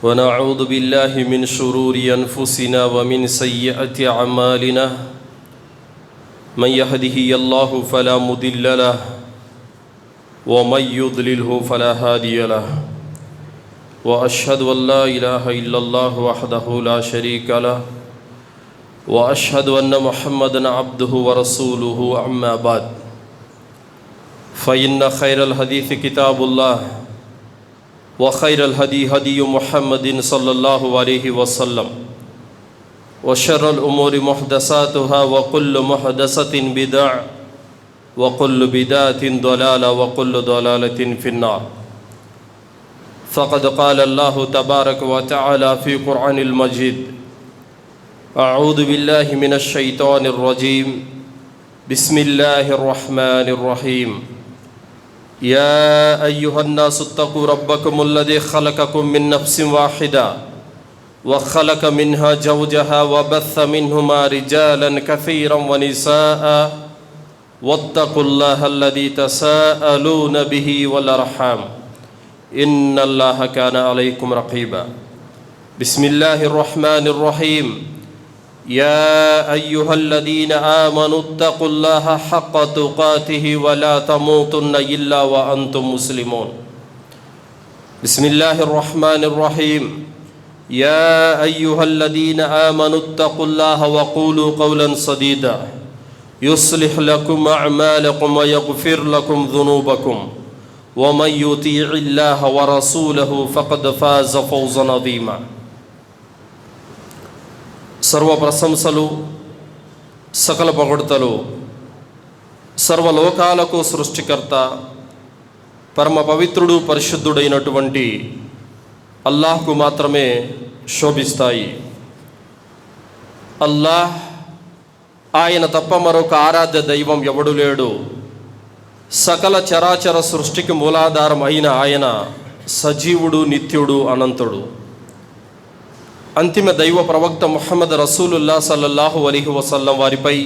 ونعوذ بالله من شرور أنفسنا ومن سيئات أعمالنا من يهده الله فلا مضل له ومن يضلله فلا هادي له وأشهد أن لا إله إلا الله وحده لا شريك له وأشهد أن محمدا عبده ورسوله أما بعد فإن خير الحديث كتاب الله وخير الهدي هدي محمد صلى الله عليه وسلم وشر الأمور محدثاتها وكل محدثة بدعة وكل بدعة ضلالة وكل ضلالة في النار. فقد قال الله تبارك وتعالى في قرآن المجيد: أعوذ بالله من الشيطان الرجيم بسم الله الرحمن الرحيم. يا أيها الناس اتقوا ربكم الذي خلقكم من نفس واحدة وخلق منها زوجها وبث منهما رجالا كثيرا ونساء واتقوا الله الذي تساءلون به والأرحام إن الله كان عليكم رقيبا. بسم الله الرحمن الرحيم. يا أيها الذين آمنوا اتقوا الله حق تقاته ولا تموتن إلا وأنتم مسلمون. بسم الله الرحمن الرحيم. يا أيها الذين آمنوا اتقوا الله وقولوا قولا سديدا يصلح لكم أعمالكم ويغفر لكم ذنوبكم ومن يطيع الله ورسوله فقد فاز فوزا عظيما. సర్వ ప్రశంసలు సకల పొగడ్తలు సర్వలోకాలకు సృష్టికర్త పరమ పవిత్రుడు పరిశుద్ధుడైనటువంటి అల్లాహ్కు మాత్రమే శోభిస్తాయి. అల్లాహ్, ఆయన తప్ప మరొక ఆరాధ్య దైవం ఎవడు లేడు. సకల చరాచర సృష్టికి మూలాధారం అయిన ఆయన సజీవుడు, నిత్యుడు, అనంతుడు. అంతిమ దైవ ప్రవక్త ముహమ్మద్ రసూలుల్లా సల్లల్లాహు అలైహి వసల్లం వారిపై,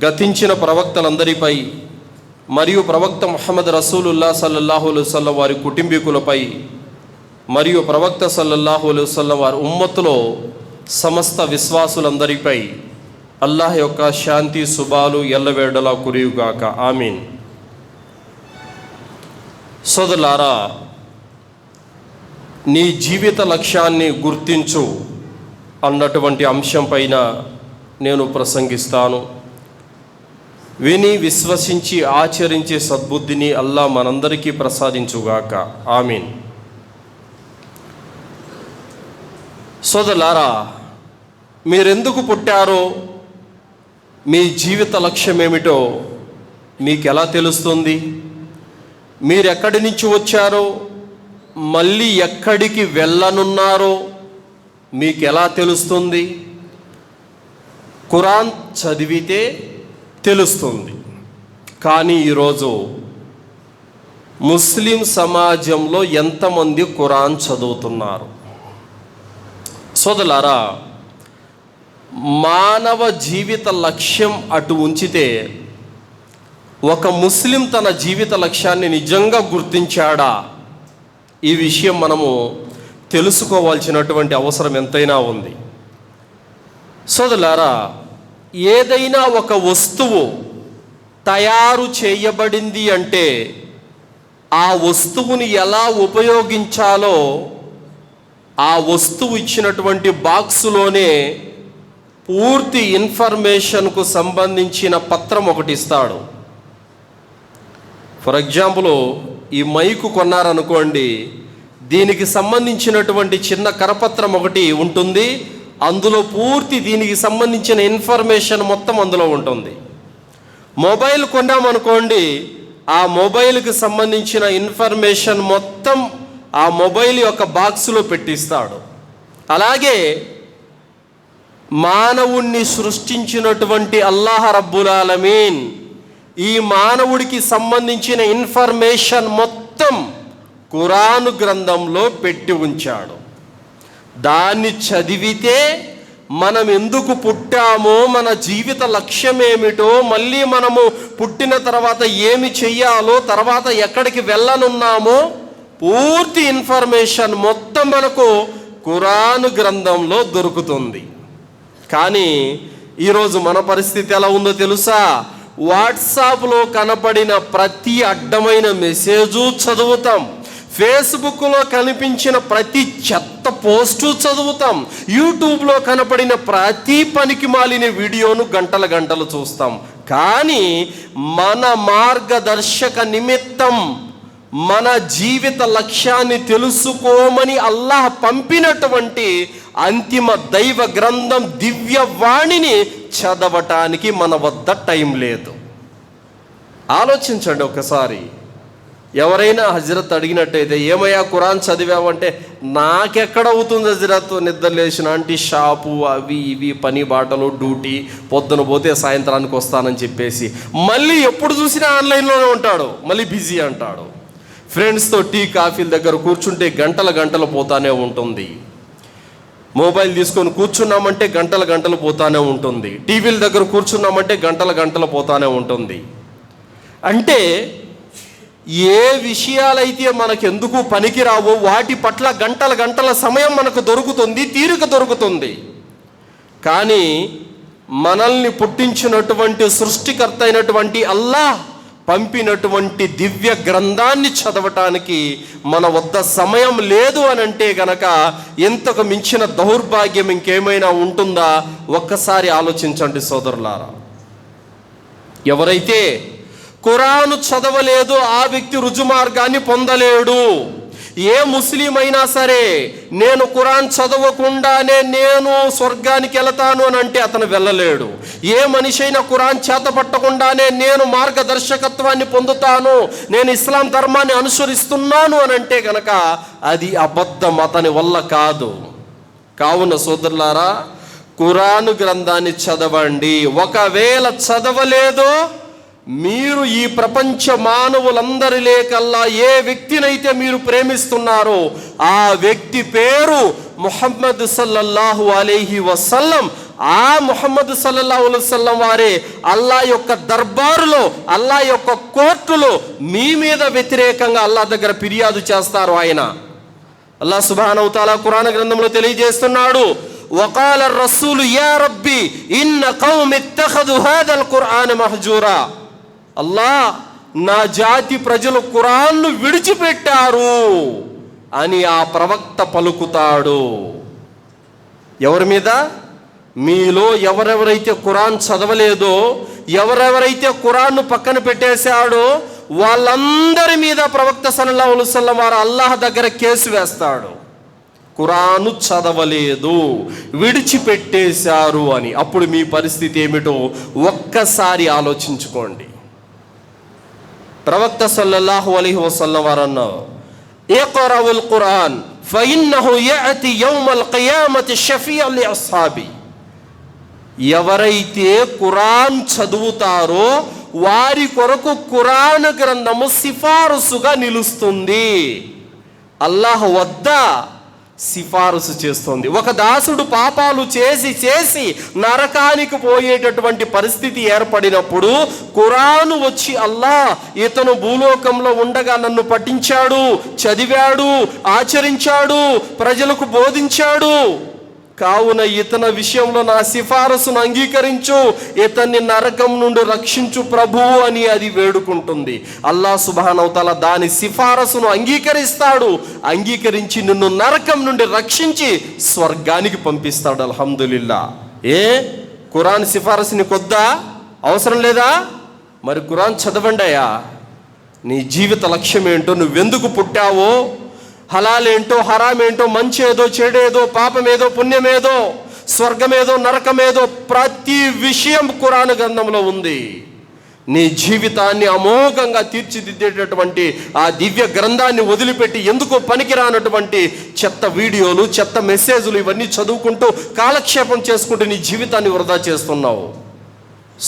గతించిన ప్రవక్తలందరిపై మరియు ప్రవక్త ముహమ్మద్ రసూలుల్లా సల్లల్లాహు అలైహి వసల్లం వారి కుటుంబీకులపై మరియు ప్రవక్త సల్లల్లాహు అలైహి వసల్లం వారి ఉమ్మత్తులో సమస్త విశ్వాసులందరిపై అల్లాహ్ యొక్క శాంతి శుభాలు ఎల్లవేళలా కురియుగాక. ఆమీన్. సోదరులారా, నీ జీవిత లక్ష్యాన్ని గుర్తించు అన్నటువంటి అంశం పైన నేను ప్రసంగిస్తాను. విని విశ్వసించి ఆచరించే సద్బుద్ధిని అల్లాహ్ మనందరికీ ప్రసాదించుగాక. ఆమీన్. సోదరులారా, మీరెందుకు పుట్టారో, మీ జీవిత లక్ష్యం ఏమిటో మీకు ఎలా తెలుస్తుంది? మీరెక్కడి నుంచి వచ్చారో, మళ్ళీ ఎక్కడికి వెళ్ళనున్నారో మీకు ఎలా తెలుస్తుంది? ఖురాన్ చదివితే తెలుస్తుంది. కానీ ఈరోజు ముస్లిం సమాజంలో ఎంతమంది ఖురాన్ చదువుతున్నారు? సోదరులారా, మానవ జీవిత లక్ష్యం అటు ఉంచితే, ఒక ముస్లిం తన జీవిత లక్ష్యాన్ని నిజంగా గుర్తించాడా? ఈ విషయం మనము తెలుసుకోవాల్సినటువంటి అవసరం ఎంతైనా ఉంది. సోదరులారా, ఏదైనా ఒక వస్తువు తయారు చేయబడింది అంటే ఆ వస్తువుని ఎలా ఉపయోగించాలో ఆ వస్తువు ఇచ్చినటువంటి బాక్సులోనే పూర్తి ఇన్ఫర్మేషన్కు సంబంధించిన పత్రం ఒకటి ఇస్తాడు. ఫర్ ఎగ్జాంపుల్, ఈ మైకు కొన్నారనుకోండి, దీనికి సంబంధించినటువంటి చిన్న కరపత్రం ఒకటి ఉంటుంది. అందులో పూర్తి దీనికి సంబంధించిన ఇన్ఫర్మేషన్ మొత్తం అందులో ఉంటుంది. మొబైల్ కొన్నామనుకోండి, ఆ మొబైల్కి సంబంధించిన ఇన్ఫర్మేషన్ మొత్తం ఆ మొబైల్ యొక్క బాక్సులో పెట్టిస్తాడు. అలాగే మానవుణ్ణి సృష్టించినటువంటి అల్లాహ్ రబ్బుల్ ఆలమీన్ ఈ మానవుడికి సంబంధించిన ఇన్ఫర్మేషన్ మొత్తం ఖురాను గ్రంథంలో పెట్టి ఉంచాడు. దాన్ని చదివితే మనం ఎందుకు పుట్టామో, మన జీవిత లక్ష్యం ఏమిటో, మళ్ళీ మనము పుట్టిన తర్వాత ఏమి చెయ్యాలో, తర్వాత ఎక్కడికి వెళ్ళనున్నామో పూర్తి ఇన్ఫర్మేషన్ మొత్తం మనకు ఖురాన్ గ్రంథంలో దొరుకుతుంది. కానీ ఈరోజు మన పరిస్థితి ఎలా ఉందో తెలుసా? వాట్సాప్లో కనపడిన ప్రతి అడ్డమైన మెసేజు చదువుతాం, ఫేస్బుక్లో కనిపించిన ప్రతి చెత్త పోస్టు చదువుతాం, యూట్యూబ్లో కనపడిన ప్రతి పనికి మాలిన వీడియోను గంటల గంటలు చూస్తాం. కానీ మన మార్గదర్శక నిమిత్తం మన జీవిత లక్ష్యాన్ని తెలుసుకోమని అల్లాహ్ పంపినటువంటి అంతిమ దైవ గ్రంథం దివ్యవాణిని చదవటానికి మన వద్ద టైం లేదు. ఆలోచించండి ఒకసారి. ఎవరైనా హజరత్ అడిగినట్టయితే, ఏమయ్యా ఖురాన్ చదివావంటే, నాకెక్కడ అవుతుంది హజరత్, నిద్ర లేచిన అంటే షాపు అవి ఇవి పని బాటలు డ్యూటీ, పొద్దున పోతే సాయంత్రానికి వస్తానని చెప్పేసి మళ్ళీ ఎప్పుడు చూసినా ఆన్లైన్లోనే ఉంటాడు, మళ్ళీ బిజీ అంటాడు. ఫ్రెండ్స్తో టీ కాఫీల దగ్గర కూర్చుంటే గంటల గంటలు పోతానే ఉంటుంది. మొబైల్ తీసుకొని కూర్చున్నామంటే గంటల గంటలు పోతానే ఉంటుంది. టీవీల దగ్గర కూర్చున్నామంటే గంటల గంటలు పోతానే ఉంటుంది. అంటే ఏ విషయాలైతే మనకెందుకు పనికిరావో వాటి పట్ల గంటల గంటల సమయం మనకు దొరుకుతుంది, తీరిక దొరుకుతుంది. కానీ మనల్ని పుట్టించినటువంటి సృష్టికర్త అయినటువంటి అల్లాహ్ పంపినటువంటి దివ్య గ్రంథాన్ని చదవటానికి మన వద్ద సమయం లేదు అని అంటే గనక ఎంతకు మించిన దౌర్భాగ్యం ఇంకేమైనా ఉంటుందా? ఒక్కసారి ఆలోచించండి సోదరులారా. ఎవరైతే ఖురాను చదవలేదో ఆ వ్యక్తి రుజుమార్గాన్ని పొందలేడు. ఏ ముస్లిం అయినా సరే నేను ఖురాన్ చదవకుండానే నేను స్వర్గానికి వెళతాను అని అంటే అతను వెళ్ళలేడు. ఏ మనిషి అయినా ఖురాన్ చేతపట్టకుండానే నేను మార్గదర్శకత్వాన్ని పొందుతాను, నేను ఇస్లాం ధర్మాన్ని అనుసరిస్తున్నాను అని అంటే గనక అది అబద్ధం, అతని వల్ల కాదు. కావున సోదరులారా, ఖురాన్ గ్రంథాన్ని చదవండి. ఒకవేళ చదవలేదో మీరు ఈ ప్రపంచ మానవులందరిలే కల్లా ఏ వ్యక్తినైతే మీరు ప్రేమిస్తున్నారో ఆ వ్యక్తి పేరు ముహమ్మద్ సల్లల్లాహు అలైహి వసల్లం. ఆ ముహమ్మద్ సల్లల్లాహు అలైహి వసల్లం వారే అల్లా యొక్క దర్బారులో, అల్లా యొక్క కోర్టులో మీ మీద వ్యతిరేకంగా అల్లా దగ్గర ఫిర్యాదు చేస్తారు. ఆయన అల్లా సుబ్హానహు వ తఆలా ఖురాన్ గ్రంథంలో తెలియజేస్తున్నాడు, వకాల రసూలు యా రబ్బి ఇన్న కౌమి ఇత్తఖదు హాదల్ ఖురాన్ మహజూరా. అల్లా, నా జాతి ప్రజలు ఖురాన్ను విడిచిపెట్టారు అని ఆ ప్రవక్త పలుకుతాడు. ఎవరి మీద? మీలో ఎవరెవరైతే ఖురాన్ చదవలేదో, ఎవరెవరైతే ఖురాన్ను పక్కన పెట్టేశాడో వాళ్ళందరి మీద ప్రవక్త సల్లల్లాహు అలైహి వసల్లం వారు అల్లాహ్ దగ్గర కేసు వేస్తాడు. ఖురాను చదవలేదు, విడిచిపెట్టేశారు అని. అప్పుడు మీ పరిస్థితి ఏమిటో ఒక్కసారి ఆలోచించుకోండి. ప్రవక్త సల్లల్లాహు అలైహి వసల్లం వారు అన్నారు, ఇఖ్రావుల్ ఖురాన్ ఫఇన్నహు యఅతి యౌమల్ ఖియామతి షఫీఅన్ లి అస్హాబి. ఎవరైతే ఖురాన్ చదువుతారో వారి కొరకు ఖురాన్ గ్రంథము సిఫారసుగా నిలుస్తుంది, అల్లాహ్ వద్ద సిఫారసు చేస్తుంది. ఒక దాసుడు పాపాలు చేసి చేసి నరకానికి పోయేటటువంటి పరిస్థితి ఏర్పడినప్పుడు ఖురాను వచ్చి, అల్లాహ్ ఇతను భూలోకంలో ఉండగా నన్ను పఠించాడు, చదివాడు, ఆచరించాడు, ప్రజలకు బోధించాడు, కావున ఇతని విషయంలో నా సిఫారసును అంగీకరించు, ఇతన్ని నరకం నుండి రక్షించు ప్రభువు అని అది వేడుకుంటుంది. అల్లాహ్ సుబ్హానహు వ తఆలా దాని సిఫారసును అంగీకరిస్తాడు. అంగీకరించి నిన్ను నరకం నుండి రక్షించి స్వర్గానికి పంపిస్తాడు. అల్హమ్దులిల్లా. ఖురాన్ సిఫారసు నీకొద్దా? అవసరం లేదా? మరి ఖురాన్ చదవండి అయ్యా. నీ జీవిత లక్ష్యం ఏంటో, నువ్వెందుకు పుట్టావో, హలాల్ ఏంటో, హరాం ఏంటో, మంచి ఏదో, చెడేదో, పాపమేదో, పుణ్యమేదో, స్వర్గమేదో, నరకమేదో, ప్రతి విషయం ఖురాన్ గ్రంథంలో ఉంది. నీ జీవితాన్ని అమోఘంగా తీర్చిదిద్దేటటువంటి ఆ దివ్య గ్రంథాన్ని వదిలిపెట్టి ఎందుకో పనికిరానటువంటి చెత్త వీడియోలు, చెత్త మెసేజ్లు ఇవన్నీ చదువుకుంటూ కాలక్షేపం చేసుకుంటూ నీ జీవితాన్ని వృధా చేస్తున్నావు.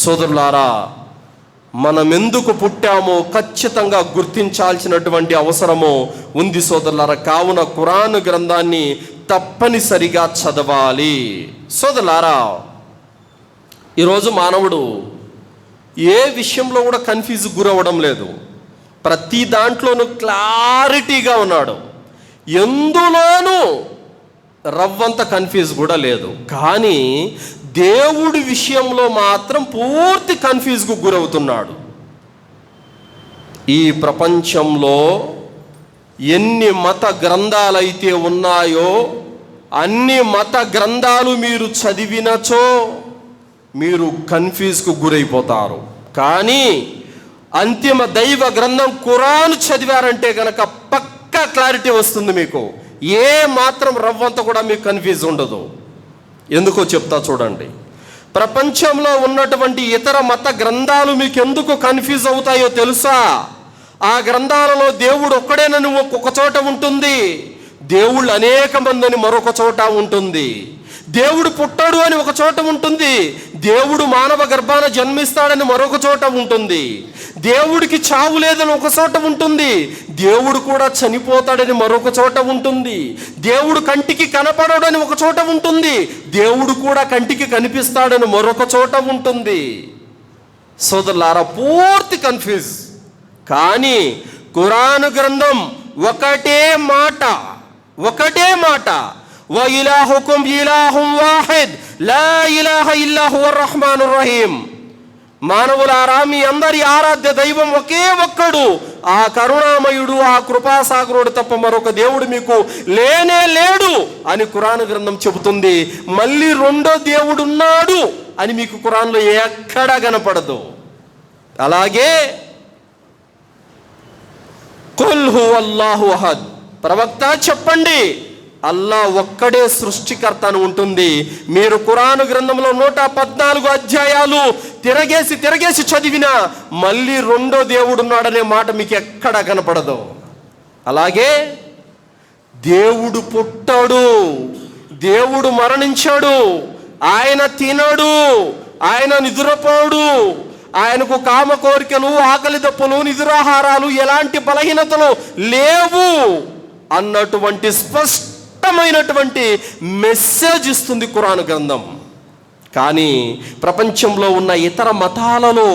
సోదరులారా, మనం ఎందుకు పుట్టామో ఖచ్చితంగా గుర్తించాల్సినటువంటి అవసరము ఉంది సోదరులారా. కావున ఖురాన్ గ్రంథాన్ని తప్పనిసరిగా చదవాలి. సోదరులారా, ఈరోజు మానవుడు ఏ విషయంలో కూడా కన్ఫ్యూజ్ గురవ్వడం లేదు. ప్రతి దాంట్లోనూ క్లారిటీగా ఉన్నాడు. ఎందులోనూ రవ్వంత కన్ఫ్యూజ్ కూడా లేదు. కానీ దేవుడి విషయంలో మాత్రం పూర్తి కన్ఫ్యూజ్కు గురవుతున్నాడు. ఈ ప్రపంచంలో ఎన్ని మత గ్రంథాలైతే ఉన్నాయో అన్ని మత గ్రంథాలు మీరు చదివినచో మీరు కన్ఫ్యూజ్కు గురైపోతారు. కానీ అంతిమ దైవ గ్రంథం ఖురాన్ చదివారంటే గనక పక్కా క్లారిటీ వస్తుంది. మీకు ఏ మాత్రం రవ్వంత కూడా మీకు కన్ఫ్యూజ్ ఉండదు. ఎందుకో చెప్తా చూడండి. ప్రపంచంలో ఉన్నటువంటి ఇతర మత గ్రంథాలు మీకు ఎందుకు కన్ఫ్యూజ్ అవుతాయో తెలుసా? ఆ గ్రంథాలలో దేవుడు ఒక్కడేనని ఒక చోట ఉంటుంది, దేవుళ్ళు అనేక మందిని మరొక చోట ఉంటుంది. దేవుడు పుట్టాడు అని ఒక చోట ఉంటుంది, దేవుడు మానవ గర్భాన జన్మిస్తాడని మరొక చోట ఉంటుంది. దేవుడికి చావు లేదని ఒక చోట ఉంటుంది, దేవుడు కూడా చనిపోతాడని మరొక చోట ఉంటుంది. దేవుడు కంటికి కనపడడని ఒక చోట ఉంటుంది, దేవుడు కూడా కంటికి కనిపిస్తాడని మరొక చోట ఉంటుంది. సోదరులారా, పూర్తి కన్ఫ్యూజ్. కానీ ఖురాను గ్రంథం ఒకటే మాట వ ఇలాహుకుం ఇలాహుం వాహిద్ లా ఇలాహ ఇల్లా హువర్ రహ్మానుర్ రహీం. మానవులారా, మీ అందరి ఆరాధ్య దైవం ఒకే ఒక్కడు, ఆ కరుణామయుడు, ఆ కృపాసాగరుడు తప్ప మరొక దేవుడు మీకు లేనే లేడు అని ఖురాను గ్రంథం చెబుతుంది. మళ్ళీ రెండో దేవుడు ఉన్నాడు అని మీకు ఖురాన్లో ఎక్కడా కనపడదు. అలాగే కుల్ హువల్లాహు అహద్, ప్రవక్త చెప్పండి, అల్లా ఒక్కడే సృష్టికర్త అని ఉంటుంది. మీరు ఖురాను గ్రంథంలో 114 అధ్యాయాలు తిరగేసి చదివినా మళ్ళీ రెండో దేవుడు ఉన్నాడనే మాట మీకు ఎక్కడా కనపడదు. అలాగే దేవుడు పుట్టాడు, దేవుడు మరణించాడు, ఆయన తినడు, ఆయన నిద్రపోడు, ఆయనకు కామ కోరికలు, ఆకలి దప్పులు, నిద్రాహారాలు, ఎలాంటి బలహీనతలు లేవు అన్నటువంటి స్పష్టమైనటువంటి మెసేజ్ ఇస్తుంది ఖురాను గ్రంథం. కానీ ప్రపంచంలో ఉన్న ఇతర మతాలలో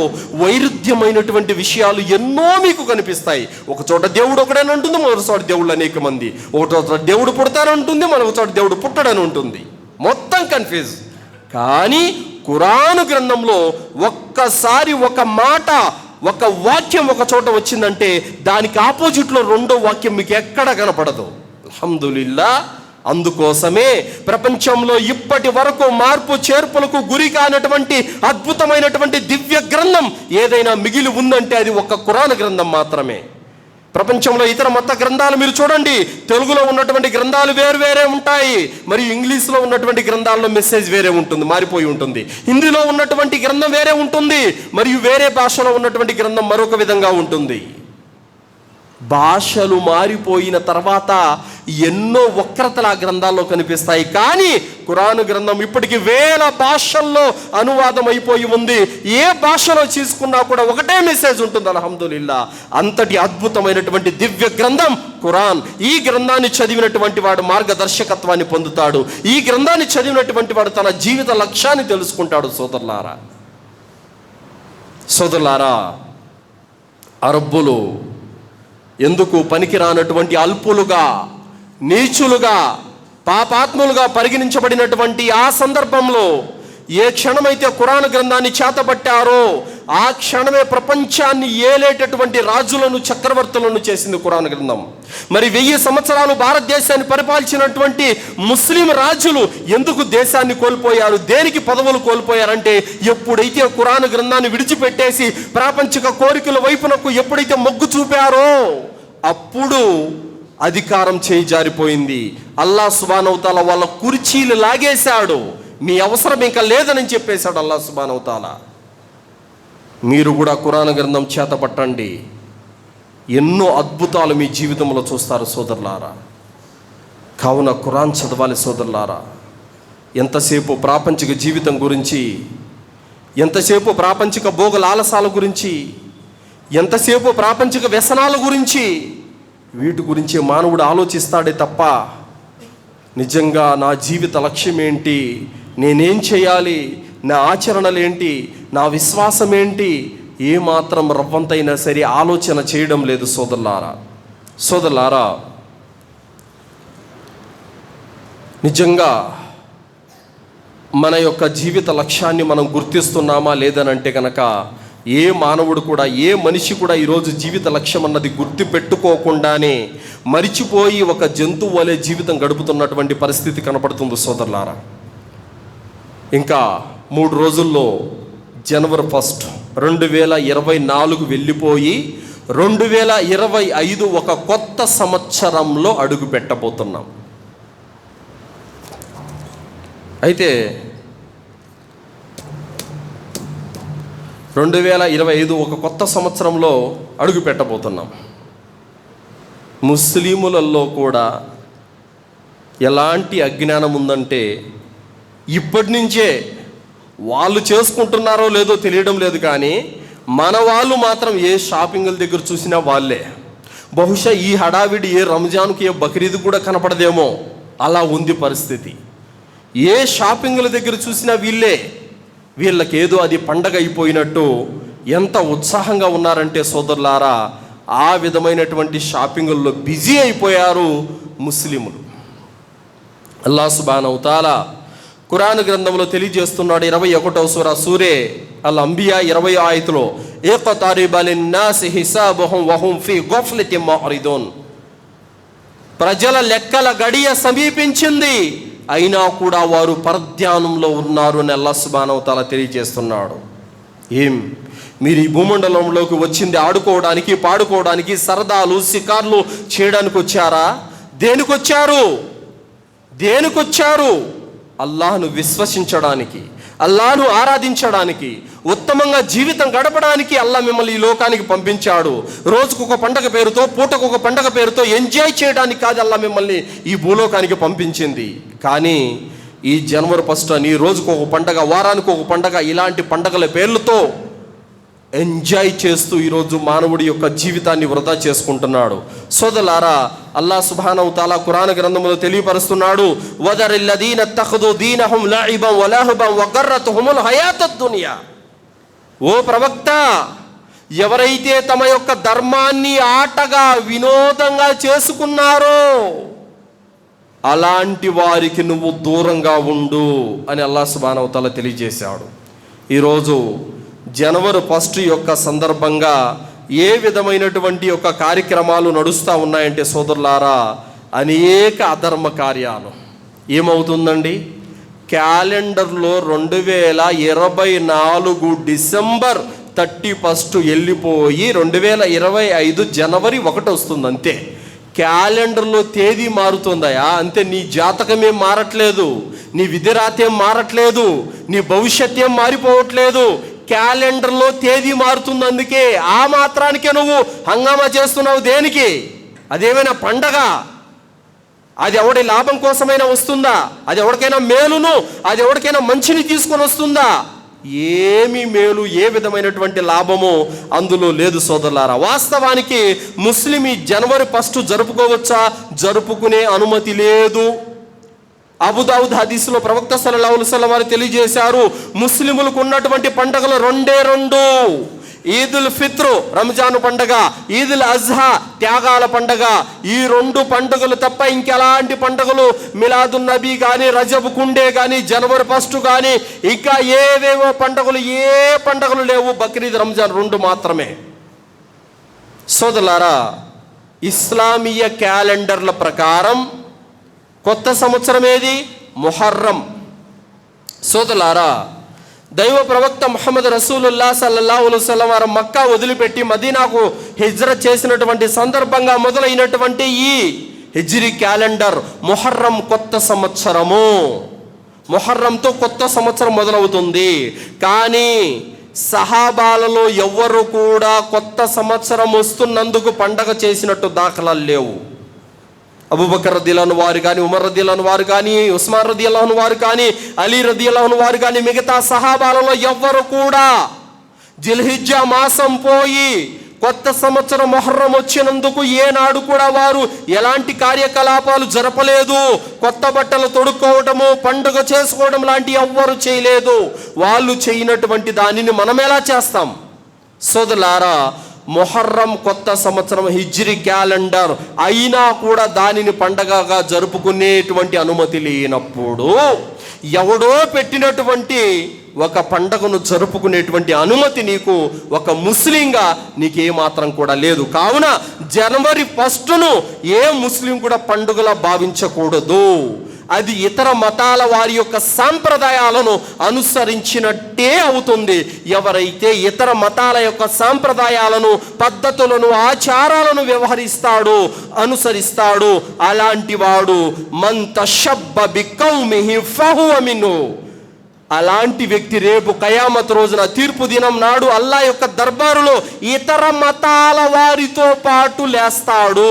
వైరుధ్యమైనటువంటి విషయాలు ఎన్నో మీకు కనిపిస్తాయి. ఒక చోట దేవుడు ఒకడని ఉంటుంది, మరొక చోట దేవుళ్ళు అనేక మంది. ఒక చోట దేవుడు పుడతానంటుంది, మరొక చోట దేవుడు పుట్టడని ఉంటుంది. మొత్తం కన్ఫ్యూజ్. కానీ ఖురాను గ్రంథంలో ఒక్కసారి ఒక మాట, ఒక వాక్యం ఒక చోట వచ్చిందంటే దానికి ఆపోజిట్లో రెండో వాక్యం మీకు ఎక్కడ కనపడదు. అల్హమ్దులిల్లా. అందుకోసమే ప్రపంచంలో ఇప్పటి వరకు మార్పు చేర్పులకు గురి కానటువంటి అద్భుతమైనటువంటి దివ్య గ్రంథం ఏదైనా మిగిలి ఉందంటే అది ఒక ఖురాను గ్రంథం మాత్రమే. ప్రపంచంలో ఇతర మత గ్రంథాలు మీరు చూడండి, తెలుగులో ఉన్నటువంటి గ్రంథాలు వేరే ఉంటాయి, మరియు ఇంగ్లీష్లో ఉన్నటువంటి గ్రంథాల్లో మెసేజ్ వేరే ఉంటుంది, మారిపోయి ఉంటుంది. హిందీలో ఉన్నటువంటి గ్రంథం వేరే ఉంటుంది, మరియు వేరే భాషలో ఉన్నటువంటి గ్రంథం మరొక విధంగా ఉంటుంది. భాషలు మారిపోయిన తర్వాత ఎన్నో వక్రతలు ఆ గ్రంథాల్లో కనిపిస్తాయి. కానీ ఖురాను గ్రంథం ఇప్పటికి 1000 భాషల్లో అనువాదం అయిపోయి ఉంది. ఏ భాషలో తీసుకున్నా కూడా ఒకటే మెసేజ్ ఉంటుంది. అల్హమ్దులిల్లా. అంతటి అద్భుతమైనటువంటి దివ్య గ్రంథం ఖురాన్. ఈ గ్రంథాన్ని చదివినటువంటి వాడు మార్గదర్శకత్వాన్ని పొందుతాడు. ఈ గ్రంథాన్ని చదివినటువంటి వాడు తన జీవిత లక్ష్యాన్ని తెలుసుకుంటాడు. సోదరులారా, అరబ్బులు ఎందుకు పనికిరానటువంటి అల్పులుగా, నీచులుగా, పాపాత్ములుగా పరిగణించబడినటువంటి ఆ సందర్భంలో ఏ క్షణమైతే ఖురాను గ్రంథాన్ని చేతబట్టారో ఆ క్షణమే ప్రపంచాన్ని ఏలేటటువంటి రాజులను, చక్రవర్తులను చేసింది ఖురాను గ్రంథం. మరి 1000 సంవత్సరాలు భారతదేశాన్ని పరిపాలించినటువంటి ముస్లిం రాజులు ఎందుకు దేశాన్ని కోల్పోయారు, దేనికి పదవులు కోల్పోయారంటే ఎప్పుడైతే ఖురాను గ్రంథాన్ని విడిచిపెట్టేసి ప్రాపంచిక కోరికల వైపునకు ఎప్పుడైతే మొగ్గు చూపారో అప్పుడు అధికారం చేయి జారిపోయింది. అల్లాహ్ సుబ్హానహు వ తఆలా వాళ్ళ కుర్చీలు లాగేశాడు. మీ అవసరం ఇంకా లేదని చెప్పేశాడు అల్లాహ్ సుబ్హానహు వ తఆలా. మీరు కూడా ఖురాను గ్రంథం చేత పట్టండి, ఎన్నో అద్భుతాలు మీ జీవితంలో చూస్తారు సోదరులారా. కావున ఖురాన్ చదవాలి సోదరులారా. ఎంతసేపు ప్రాపంచిక జీవితం గురించి, ఎంతసేపు ప్రాపంచిక భోగ లాలసాల గురించి, ఎంతసేపు ప్రాపంచిక వ్యసనాల గురించి, వీటి గురించి మానవుడు ఆలోచిస్తాడే తప్ప నిజంగా నా జీవిత లక్ష్యం ఏంటి, నేనేం చేయాలి, నా ఆచరణలేంటి, నా విశ్వాసం ఏంటి, ఏమాత్రం రవ్వంతైనా సరే ఆలోచన చేయడం లేదు సోదరులారా. నిజంగా మన యొక్క జీవిత లక్ష్యాన్ని మనం గుర్తిస్తున్నామా లేదనంటే కనుక ఏ మానవుడు కూడా, ఏ మనిషి కూడా ఈరోజు జీవిత లక్ష్యం అన్నది గుర్తు పెట్టుకోకుండానే మరిచిపోయి ఒక జంతువు వలె జీవితం గడుపుతున్నటువంటి పరిస్థితి కనపడుతుంది సోదరులారా. ఇంకా 3 రోజుల్లో జనవరి 1 2024 వెళ్ళిపోయి 2025 ఒక కొత్త సంవత్సరంలో అడుగు పెట్టబోతున్నాం. అయితే 2025 ఒక కొత్త సంవత్సరంలో అడుగు పెట్టబోతున్నాం. ముస్లిములలో కూడా ఎలాంటి అజ్ఞానం ఉందంటే, ఇప్పటి నుంచే వాళ్ళు చేసుకుంటున్నారో లేదో తెలియడం లేదు, కానీ మన వాళ్ళు మాత్రం ఏ షాపింగ్ల దగ్గర చూసినా వాళ్ళే. బహుశా ఈ హడావిడి ఏ రంజాన్కి ఏ బక్రీద్ కూడా కనపడదేమో, అలా ఉంది పరిస్థితి. ఏ షాపింగ్ల దగ్గర చూసినా వీళ్ళకేదో అది పండగ అయిపోయినట్టు ఎంత ఉత్సాహంగా ఉన్నారంటే సోదరులారా, ఆ విధమైనటువంటి షాపింగుల్లో బిజీ అయిపోయారు ముస్లిములు. అల్లాహ్ సుబ్హానహు తఆలా ఖురాన్ గ్రంథంలో తెలియజేస్తున్నాడు. 21వ సూరే అల్ అంబియా 20వ ఆయతులో, ఇఖ్తరిబ లిన్నాసి హిసాబుహుం వహుం ఫీ గఫ్లతిన్ ముఅరిదూన్. ప్రజల లెక్కల గడియ సమీపించింది, అయినా కూడా వారు పరధ్యానంలో ఉన్నారు అని అల్లాహ్ సుబ్హానహు తఆలా తెలియజేస్తున్నాడు. మీరు ఈ భూమండలంలోకి వచ్చింది ఆడుకోవడానికి, పాడుకోవడానికి, సరదాలు షికార్లు చేయడానికి వచ్చారా? దేనికొచ్చారు? అల్లాహ్ను విశ్వసించడానికి, అల్లాహ్ను ఆరాధించడానికి, ఉత్తమంగా జీవితం గడపడానికి అల్లాహ్ మిమ్మల్ని ఈ లోకానికి పంపించాడు. రోజుకొక పండగ పేరుతో, పూటకొక పండగ పేరుతో ఎంజాయ్ చేయడానికి కాదు అల్లాహ్ మిమ్మల్ని ఈ భూలోకానికి పంపించింది. కానీ ఈ జనవరి 1 అని రోజుకొక పండగ, వారానికి ఒక పండగ, ఇలాంటి పండగల పేర్లతో ఎంజాయ్ చేస్తూ ఈరోజు మానవుడి యొక్క జీవితాన్ని వృధా చేసుకుంటున్నాడు. సోదరులారా, అల్లాహ్ సుబ్హానహు తఆలా ఖురాన్ గ్రంథంలో తెలియపరుస్తున్నాడు, వదరిల్లదీన తఖదు దీనహుం లఇబన్ వలహబన్ వగర్రతుహుముల్ హయాతద్ దునియా. ఓ ప్రవక్త, ఎవరైతే తమ యొక్క ధర్మాన్ని ఆటగా, వినోదంగా చేసుకున్నారో అలాంటి వారికి నువ్వు దూరంగా ఉండు అని అల్లాహ్ సుబ్హానహు తఆలా తెలియజేశాడు. ఈరోజు జనవరి 1 యొక్క సందర్భంగా ఏ విధమైనటువంటి యొక్క కార్యక్రమాలు నడుస్తూ ఉన్నాయంటే సోదరులారా, అనేక అధర్మ కార్యాలు. ఏమవుతుందండి, క్యాలెండర్లో 2024 డిసెంబర్ 31 వెళ్ళిపోయి 2025 జనవరి 1 వస్తుంది అంతే. క్యాలెండర్లో తేదీ మారుతుందయా అంతే. నీ జాతకమేం మారట్లేదు, నీ విధిరాతేం మారట్లేదు, నీ భవిష్యత్తేం మారిపోవట్లేదు. క్యాలెండర్లో తేదీ మారుతుంది, అందుకే ఆ మాత్రానికే నువ్వు హంగామా చేస్తున్నావు. దేనికి? అదేమైనా పండగ? అది ఎవడి లాభం కోసమైనా వస్తుందా? అది ఎవరికైనా మేలును, అది ఎవరికైనా మంచిని తీసుకొని వస్తుందా? ఏమి మేలు, ఏ విధమైనటువంటి లాభము అందులో లేదు సోదరులారా. వాస్తవానికి ముస్లిం ఈ జనవరి 1 జరుపుకోవచ్చా? జరుపుకునే అనుమతి లేదు. అబూదావుద్ హదీసులో ప్రవక్త సల్లల్లాహు అలైహి వసల్లం వారు తెలియజేశారు, ముస్లిములకు ఉన్నటువంటి పండుగలు 2 ఈదుల్ ఫిత్ర్ రంజాను పండగ, ఈదుల్ అజ్హా త్యాగాల పండగ. ఈ 2 పండుగలు తప్ప ఇంకెలాంటి పండుగలు, మిలాదున్ నబీ కానీ, రజబ్ కుండే కానీ, జనవరి 1 కానీ, ఇంకా ఏవేవో పండుగలు, ఏ పండుగలు లేవు. బక్రీద్, రంజాన్ 2 మాత్రమే. సోదరులారా, ఇస్లామీయ క్యాలెండర్ల ప్రకారం కొత్త సంవత్సరం ఏది? ముహర్రం. సోదరులారా, దైవ ప్రవక్త ముహమ్మద్ రసూలుల్లాహ్ సల్లల్లాహు అలైహి వసల్లం వారు మక్కా వదిలిపెట్టి మదీనాకు హిజ్రత్ చేసినటువంటి సందర్భంగా మొదలైనటువంటి ఈ హిజ్రీ క్యాలెండర్ ముహర్రం కొత్త సంవత్సరము. ముహర్రంతో కొత్త సంవత్సరం మొదలవుతుంది. కానీ సహాబాలలో ఎవ్వరు కూడా కొత్త సంవత్సరం వస్తున్నందుకు పండగ చేసినట్టు దాఖలాలు లేవు. అబూబకర్ రదియల్లాహు వారు కానీ, ఉమర్ రదియల్లాహు వారు కానీ, ఉస్మాన్ రదియల్లాహు వారు కానీ, అలీ రదియల్లాహు వారు కానీ, మిగతా సహాబాలలో ఎవ్వరు కూడా జిల్హిజ్జా మాసం పోయి కొత్త సంవత్సరం ముహర్రం వచ్చినందుకు ఏనాడు కూడా వారు ఎలాంటి కార్యకలాపాలు జరపలేదు. కొత్త బట్టలు తొడుక్కోవడము, పండుగ చేసుకోవడం లాంటి ఎవ్వరు చేయలేదు. వాళ్ళు చేయనటువంటి దానిని మనం ఎలా చేస్తాం? సోదరులారా, మొహర్రం కొత్త సంవత్సరం హిజ్రీ క్యాలెండర్ అయినా కూడా దానిని పండగగా జరుపుకునేటువంటి అనుమతి లేనప్పుడు ఎవడో పెట్టినటువంటి ఒక పండగను జరుపుకునేటువంటి అనుమతి నీకు ఒక ముస్లింగా నీకేమాత్రం కూడా లేదు. కావున జనవరి 1ను ఏ ముస్లిం కూడా పండుగలా భావించకూడదు. అది ఇతర మతాల వారి యొక్క సాంప్రదాయాలను అనుసరించినట్టే అవుతుంది. ఎవరైతే ఇతర మతాల యొక్క సాంప్రదాయాలను, పద్ధతులను, ఆచారాలను అనుసరిస్తాడు, అలాంటి వాడు మన్ తషబ్బ బికౌమిహి ఫహువ మిన్హు. అలాంటి వ్యక్తి రేపు కయామత్ రోజున, తీర్పు దినం నాడు అల్లా యొక్క దర్బారులో ఇతర మతాల వారితో పాటు లేస్తాడు.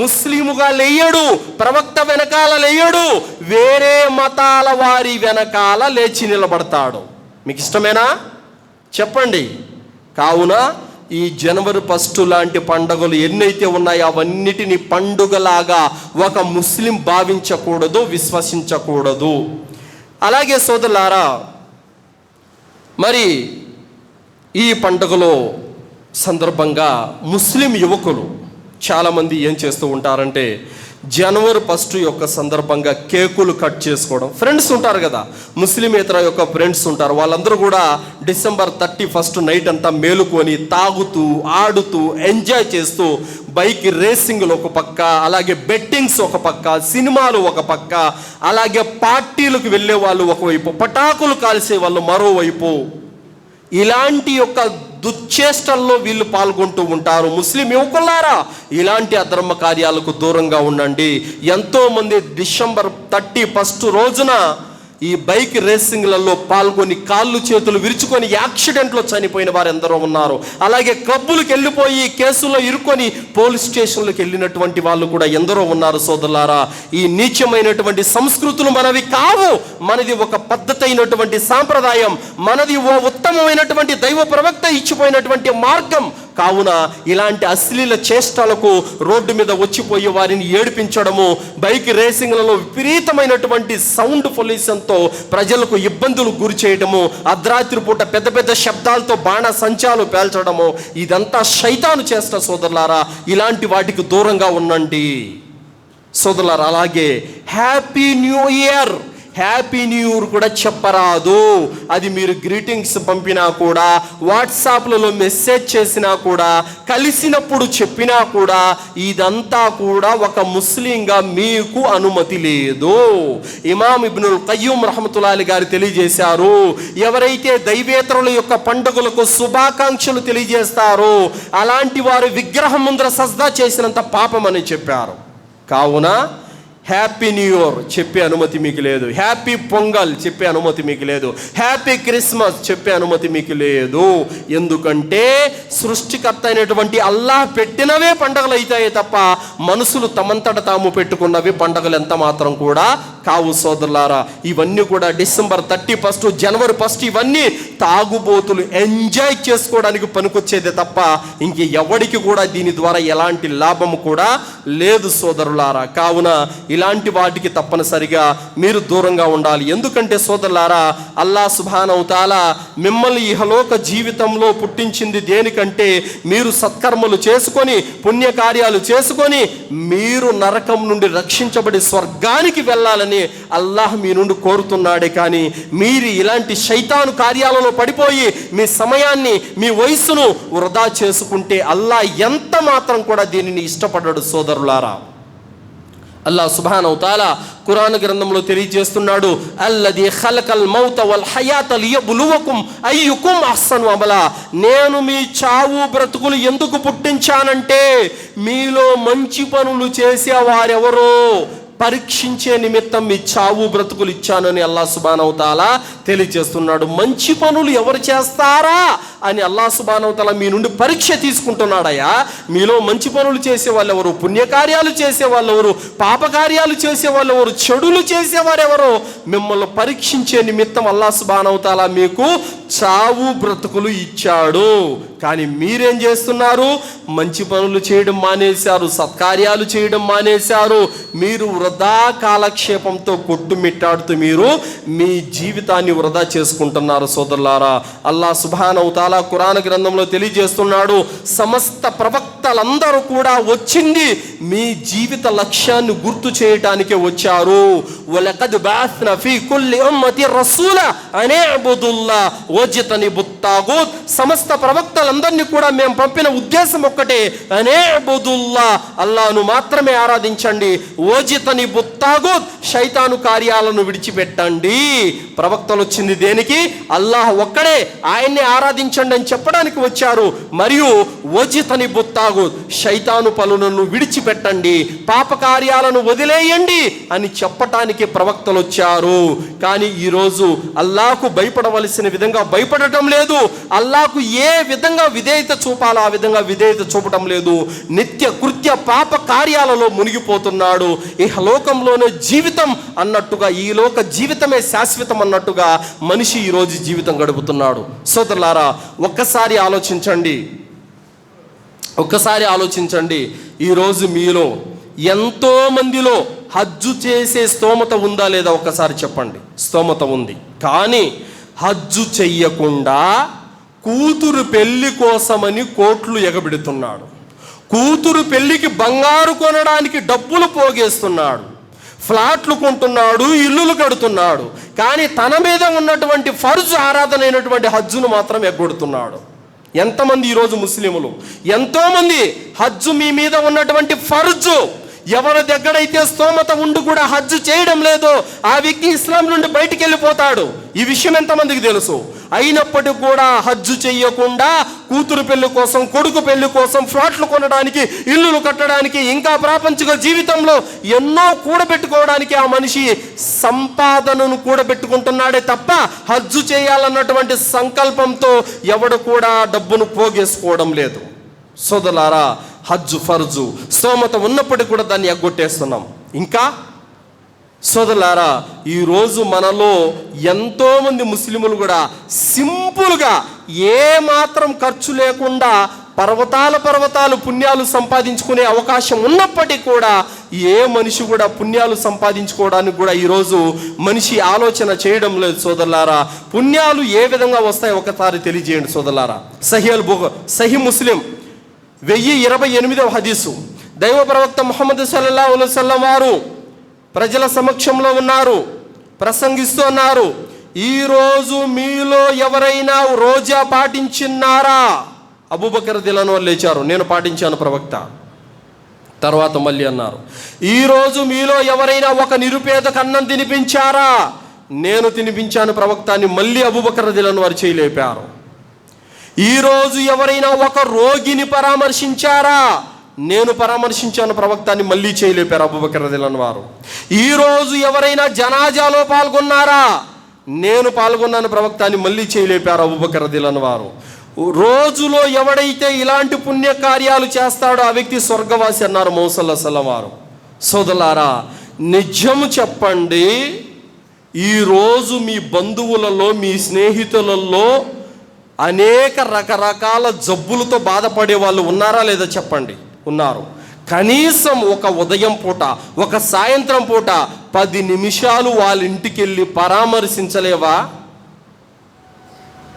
ముస్లిముగా లేయడు, ప్రవక్త వెనకాల లేయడు, వేరే మతాల వారి వెనకాల లేచి నిలబడతాడు. మీకు ఇష్టమేనా చెప్పండి. కావున ఈ జనవరి 1 లాంటి పండుగలు ఎన్నైతే ఉన్నాయో అవన్నిటిని పండుగలాగా ఒక ముస్లిం భావించకూడదు, విశ్వసించకూడదు. అలాగే సోదరులారా, మరి ఈ పండుగలో సందర్భంగా ముస్లిం యువకులు చాలామంది ఏం చేస్తూ ఉంటారంటే, జనవరి 1 యొక్క సందర్భంగా కేకులు కట్ చేసుకోవడం. ఫ్రెండ్స్ ఉంటారు కదా, ముస్లిమేతర యొక్క ఫ్రెండ్స్ ఉంటారు, వాళ్ళందరూ కూడా డిసెంబర్ 31 నైట్ అంతా మేలుకొని తాగుతూ, ఆడుతూ, ఎంజాయ్ చేస్తూ, బైక్ రేసింగ్లు ఒక పక్క, అలాగే బెట్టింగ్స్ ఒక పక్క, సినిమాలు ఒక పక్క, అలాగే పార్టీలకు వెళ్ళే వాళ్ళు ఒకవైపు, పటాకులు కాల్చే వాళ్ళు మరోవైపు, ఇలాంటి యొక్క దుశ్చేష్టల్లో వీళ్ళు పాల్గొంటూ ఉంటారు. ముస్లిం యువకులారా, ఇలాంటి అధర్మ కార్యాలకు దూరంగా ఉండండి. ఎంతోమంది డిసెంబర్ 31 రోజున ఈ బైక్ రేసింగ్లలో పాల్గొని కాళ్ళు చేతులు విరుచుకొని యాక్సిడెంట్లో చనిపోయిన వారు ఎందరో ఉన్నారు. అలాగే క్లబ్బులకు వెళ్ళిపోయి కేసుల్లో ఇరుకొని పోలీస్ స్టేషన్లకు వెళ్ళినటువంటి వాళ్ళు కూడా ఎందరో ఉన్నారు. సోదరులారా, ఈ నీచమైనటువంటి సంస్కృతులు మనవి కావు. మనది ఒక పద్ధతి అయినటువంటి సాంప్రదాయం, మనది ఓ ఉత్తమమైనటువంటి దైవ ప్రవక్త ఇచ్చిపోయినటువంటి మార్గం. కావున ఇలాంటి అశ్లీల చేష్టలకు రోడ్డు మీద వచ్చిపోయి వారిని ఏడిపించడము, బైక్ రేసింగ్లలో విపరీతమైనటువంటి సౌండ్ పొల్యూషన్తో ప్రజలకు ఇబ్బందులు గురి చేయడము, అర్ధరాత్రి పూట పెద్ద పెద్ద శబ్దాలతో బాణ సంచాలు పేల్చడము, ఇదంతా శైతాను చేష్ట. సోదరులారా, ఇలాంటి వాటికి దూరంగా ఉండండి సోదరులారా. అలాగే హ్యాపీ న్యూ ఇయర్ కూడా చెప్పరాదు. అది మీరు గ్రీటింగ్స్ పంపినా కూడా, వాట్సాప్లలో మెసేజ్ చేసినా కూడా, కలిసినప్పుడు చెప్పినా కూడా, ఇదంతా కూడా ఒక ముస్లింగా మీకు అనుమతి లేదు. ఇమాం ఇబ్నుల్ ఖయ్యూమ్ రహమతుల్లాహి గారు తెలియజేశారు, ఎవరైతే దైవేతరుల యొక్క పండుగలకు శుభాకాంక్షలు తెలియజేస్తారో అలాంటి వారు విగ్రహం ముందర సజ్దా చేసినంత పాపం అని చెప్పారు. కావున హ్యాపీ న్యూ ఇయర్ చెప్పే అనుమతి మీకు లేదు, హ్యాపీ పొంగల్ చెప్పే అనుమతి మీకు లేదు, హ్యాపీ క్రిస్మస్ చెప్పే అనుమతి మీకు లేదు. ఎందుకంటే సృష్టికర్త అయినటువంటి అల్లాహ్ పెట్టినవే పండుగలు అవుతాయి తప్ప మనుషులు తమంతట తాము పెట్టుకున్నవి పండుగలు ఎంత మాత్రం కూడా కావు. సోదరులారా, ఇవన్నీ కూడా డిసెంబర్ 31, జనవరి 1 ఇవన్నీ తాగుబోతులు ఎంజాయ్ చేసుకోవడానికి పనికొచ్చేదే తప్ప ఇంక ఎవడికి కూడా దీని ద్వారా ఎలాంటి లాభం కూడా లేదు సోదరులారా. కావున ఇలాంటి వాటికి తప్పనిసరిగా మీరు దూరంగా ఉండాలి. ఎందుకంటే సోదరులారా, అల్లాహ్ సుబ్హానహు తఆలా మిమ్మల్ని ఇహలోక జీవితంలో పుట్టించింది దేనికంటే మీరు సత్కర్మలు చేసుకొని, పుణ్యకార్యాలు చేసుకొని మీరు నరకం నుండి రక్షించబడి స్వర్గానికి వెళ్ళాలని అల్లాహ్ మీ నుండి కోరుతున్నాడే కానీ మీరు ఇలాంటి శైతాను కార్యాలలో పడిపోయి మీ సమయాన్ని, మీ వయస్సును వృధా చేసుకుంటే అల్లాహ్ ఎంత మాత్రం కూడా దీనిని ఇష్టపడ్డాడు సోదరులారా. అల్లాహ్ సుబ్హానహు తఆలా ఖురాన్ గ్రంథంలో తెలియజేస్తున్నాడు, అల్లదీ ఖలకల్ మౌత వల్ హయాత లియబ్లువకుం అయ్యుకుం అహ్సను అమలా. నేను మీ చావు బ్రతుకులు ఎందుకు పుట్టించానంటే మీలో మంచి పనులు చేసే వారెవరో పరీక్షించే నిమిత్తం మీ చావు బ్రతుకులు ఇచ్చానని అల్లాహ్ సుబ్హానహు తఆలా తెలియజేస్తున్నాడు. మంచి పనులు ఎవరు చేస్తారా అని అల్లాహ్ సుబ్హానహు తఆలా మీ నుండి పరీక్ష తీసుకుంటున్నాడయ్యా. మీలో మంచి పనులు చేసే వాళ్ళు ఎవరు, పుణ్యకార్యాలు చేసే వాళ్ళు ఎవరు, పాపకార్యాలు చేసే వాళ్ళు ఎవరు, చెడులు చేసేవారు ఎవరో మిమ్మల్ని పరీక్షించే నిమిత్తం అల్లాహ్ సుబ్హానహు తఆలా మీకు చావు బ్రతుకులు ఇచ్చాడు. కానీ మీరేం చేస్తున్నారు? మంచి పనులు చేయడం మానేశారు, సత్కార్యాలు చేయడం మానేశారు. మీరు వృధా కాలక్షేపంతో కొట్టుమిట్టాడుతూ మీరు మీ జీవితాన్ని వృధా చేసుకుంటున్నారు సోదరులారా. అల్లాహ్ సుబ్హానహు వ తఆలా ఖురాన్ గ్రంథంలో తెలియజేస్తున్నాడు, సమస్త ప్రవక్తలందరూ కూడా వచ్చింది మీ జీవిత లక్ష్యాన్ని గుర్తు చేయటానికే వచ్చారు. వలకద్ బఅస్నా ఫీ కుల్లి ఉమ్మతి రసూలా అన్ ఇఅబుదుల్లాహ్ వజ్తనిబుత్ తాగూత్. సమస్త ప్రవక్తలందరినీ కూడా మేము పంపిన ఉద్దేశం ఒక్కటే, అన్ ఇఅబుదుల్లాహ్, అల్లాహ్ను మాత్రమే ఆరాధించండి, వజ్తనిబుత్ తాగూత్, శైతాను కార్యాలను విడిచిపెట్టండి. ప్రవక్తలు వచ్చింది దేనికి? అల్లాహ్ ఒక్కడే, ఆయన్ని ఆరాధించండి అని చెప్పడానికి వచ్చారు. మరియు వజ్తనిబుత్ తాగూత్, శైతాను పనులను విడిచిపెట్టండి, పాప కార్యాలను వదిలేయండి అని చెప్పటానికి ప్రవక్తలు వచ్చారు. కానీ ఈరోజు అల్లాహకు భయపడవలసిన విధంగా భయపడటం లేదు, అల్లాహకు ఏ విధంగా విధేయత చూపాలో ఆ విధంగా విధేయత చూపటం లేదు. నిత్య కృత్య పాప కార్యాలలో మునిగిపోతున్నాడు. ఇహలోకంలోనే జీవితం అన్నట్టుగా, ఈ లోక జీవితమే శాశ్వతం అన్నట్టుగా మనిషి ఈరోజు జీవితం గడుపుతున్నాడు. సోదరులారా, ఒక్కసారి ఆలోచించండి. ఈరోజు మీలో ఎంతో మందిలో హజ్జు చేసే స్తోమత ఉందా లేదా ఒక్కసారి చెప్పండి. స్తోమత ఉంది, కానీ హజ్జు చెయ్యకుండా కూతురు పెళ్లి కోసమని కోట్లు ఎగబెడుతున్నాడు. కూతురు పెళ్లికి బంగారు కొనడానికి డబ్బులు పోగేస్తున్నాడు, ఫ్లాట్లు కొంటున్నాడు, ఇల్లులు కడుతున్నాడు. కానీ తన మీద ఉన్నటువంటి ఫర్జు ఆరాధన అయినటువంటి హజ్జును మాత్రం ఎగ్గొడుతున్నాడు. ఎంతమంది ఈరోజు ముస్లిములు, ఎంతోమంది హజ్జు మీ మీద ఉన్నటువంటి ఫర్జు, ఎవరి దగ్గరైతే స్తోమత ఉండి కూడా హజ్జు చేయడం లేదో ఆ వ్యక్తి ఇస్లాం నుండి బయటికి వెళ్ళిపోతాడు. ఈ విషయం ఎంతమందికి తెలుసు? అయినప్పటికీ కూడా హజ్జు చెయ్యకుండా కూతురు పెళ్లి కోసం, కొడుకు పెళ్లి కోసం, ఫ్లాట్లు కొనడానికి, ఇల్లులు కట్టడానికి, ఇంకా ప్రాపంచిక జీవితంలో ఎన్నో కూడబెట్టుకోవడానికి ఆ మనిషి సంపాదనను కూడబెట్టుకుంటున్నాడే తప్ప హజ్జు చేయాలన్నటువంటి సంకల్పంతో ఎవడు కూడా డబ్బును పోగేసుకోవడం లేదు. సోదరులారా, హజ్జు ఫర్జు, స్తోమత ఉన్నప్పటికీ కూడా దాన్ని ఎగ్గొట్టేస్తున్నాం. ఇంకా సోదరులారా, ఈరోజు మనలో ఎంతోమంది ముస్లిములు కూడా సింపుల్గా ఏ మాత్రం ఖర్చు లేకుండా పర్వతాలు పుణ్యాలు సంపాదించుకునే అవకాశం ఉన్నప్పటికీ కూడా ఏ మనిషి కూడా పుణ్యాలు సంపాదించుకోవడానికి కూడా ఈరోజు మనిషి ఆలోచన చేయడం లేదు. సోదరులారా, పుణ్యాలు ఏ విధంగా వస్తాయో ఒకసారి తెలియజేయండి సోదరులారా. సహీ ముస్లిం 1028వ హదీసు. దైవ ప్రవక్త ముహమ్మద్ సల్లల్లాహు అలైహి వసల్లం వారు ప్రజల సమక్షంలో ఉన్నారు, ప్రసంగిస్తున్నారు. ఈరోజు మీలో ఎవరైనా రోజా పాటించినారా? అబూబకర్ రదియల్లాహు అన్హు లేచారు, నేను పాటించాను ప్రవక్త. తర్వాత మళ్ళీ అన్నారు, ఈరోజు మీలో ఎవరైనా ఒక నిరుపేదకు అన్నం తినిపించారా? నేను తినిపించాను ప్రవక్త అని మళ్ళీ అబూబకర్ రదియల్లాహు అన్హు వారు చేయలేపారు. ఈరోజు ఎవరైనా ఒక రోగిని పరామర్శించారా? నేను పరామర్శించాను ప్రవక్త అని మళ్ళీ చేయలేపారు అబూబకర్ రదియల్లాహు అన్హు వారు. ఈరోజు ఎవరైనా జనాజాలో పాల్గొన్నారా? నేను పాల్గొన్నాను ప్రవక్త అని మళ్ళీ చేయలేపారు అబూబకర్ రదియల్లాహు అన్హు వారు. రోజులో ఎవడైతే ఇలాంటి పుణ్యకార్యాలు చేస్తాడో ఆ వ్యక్తి స్వర్గవాసి అన్నారు మొహమ్మద్ సల్లల్లాహు అలైహి వసల్లం వారు. సోదరులారా, నిజము చెప్పండి, ఈరోజు మీ బంధువులలో, మీ స్నేహితులలో అనేక రకరకాల జబ్బులతో బాధపడే వాళ్ళు ఉన్నారా లేదా చెప్పండి. ఉన్నారు. కనీసం ఒక ఉదయం పూట, ఒక సాయంత్రం పూట 10 నిమిషాలు వాళ్ళ ఇంటికి వెళ్ళి పరామర్శించలేవా?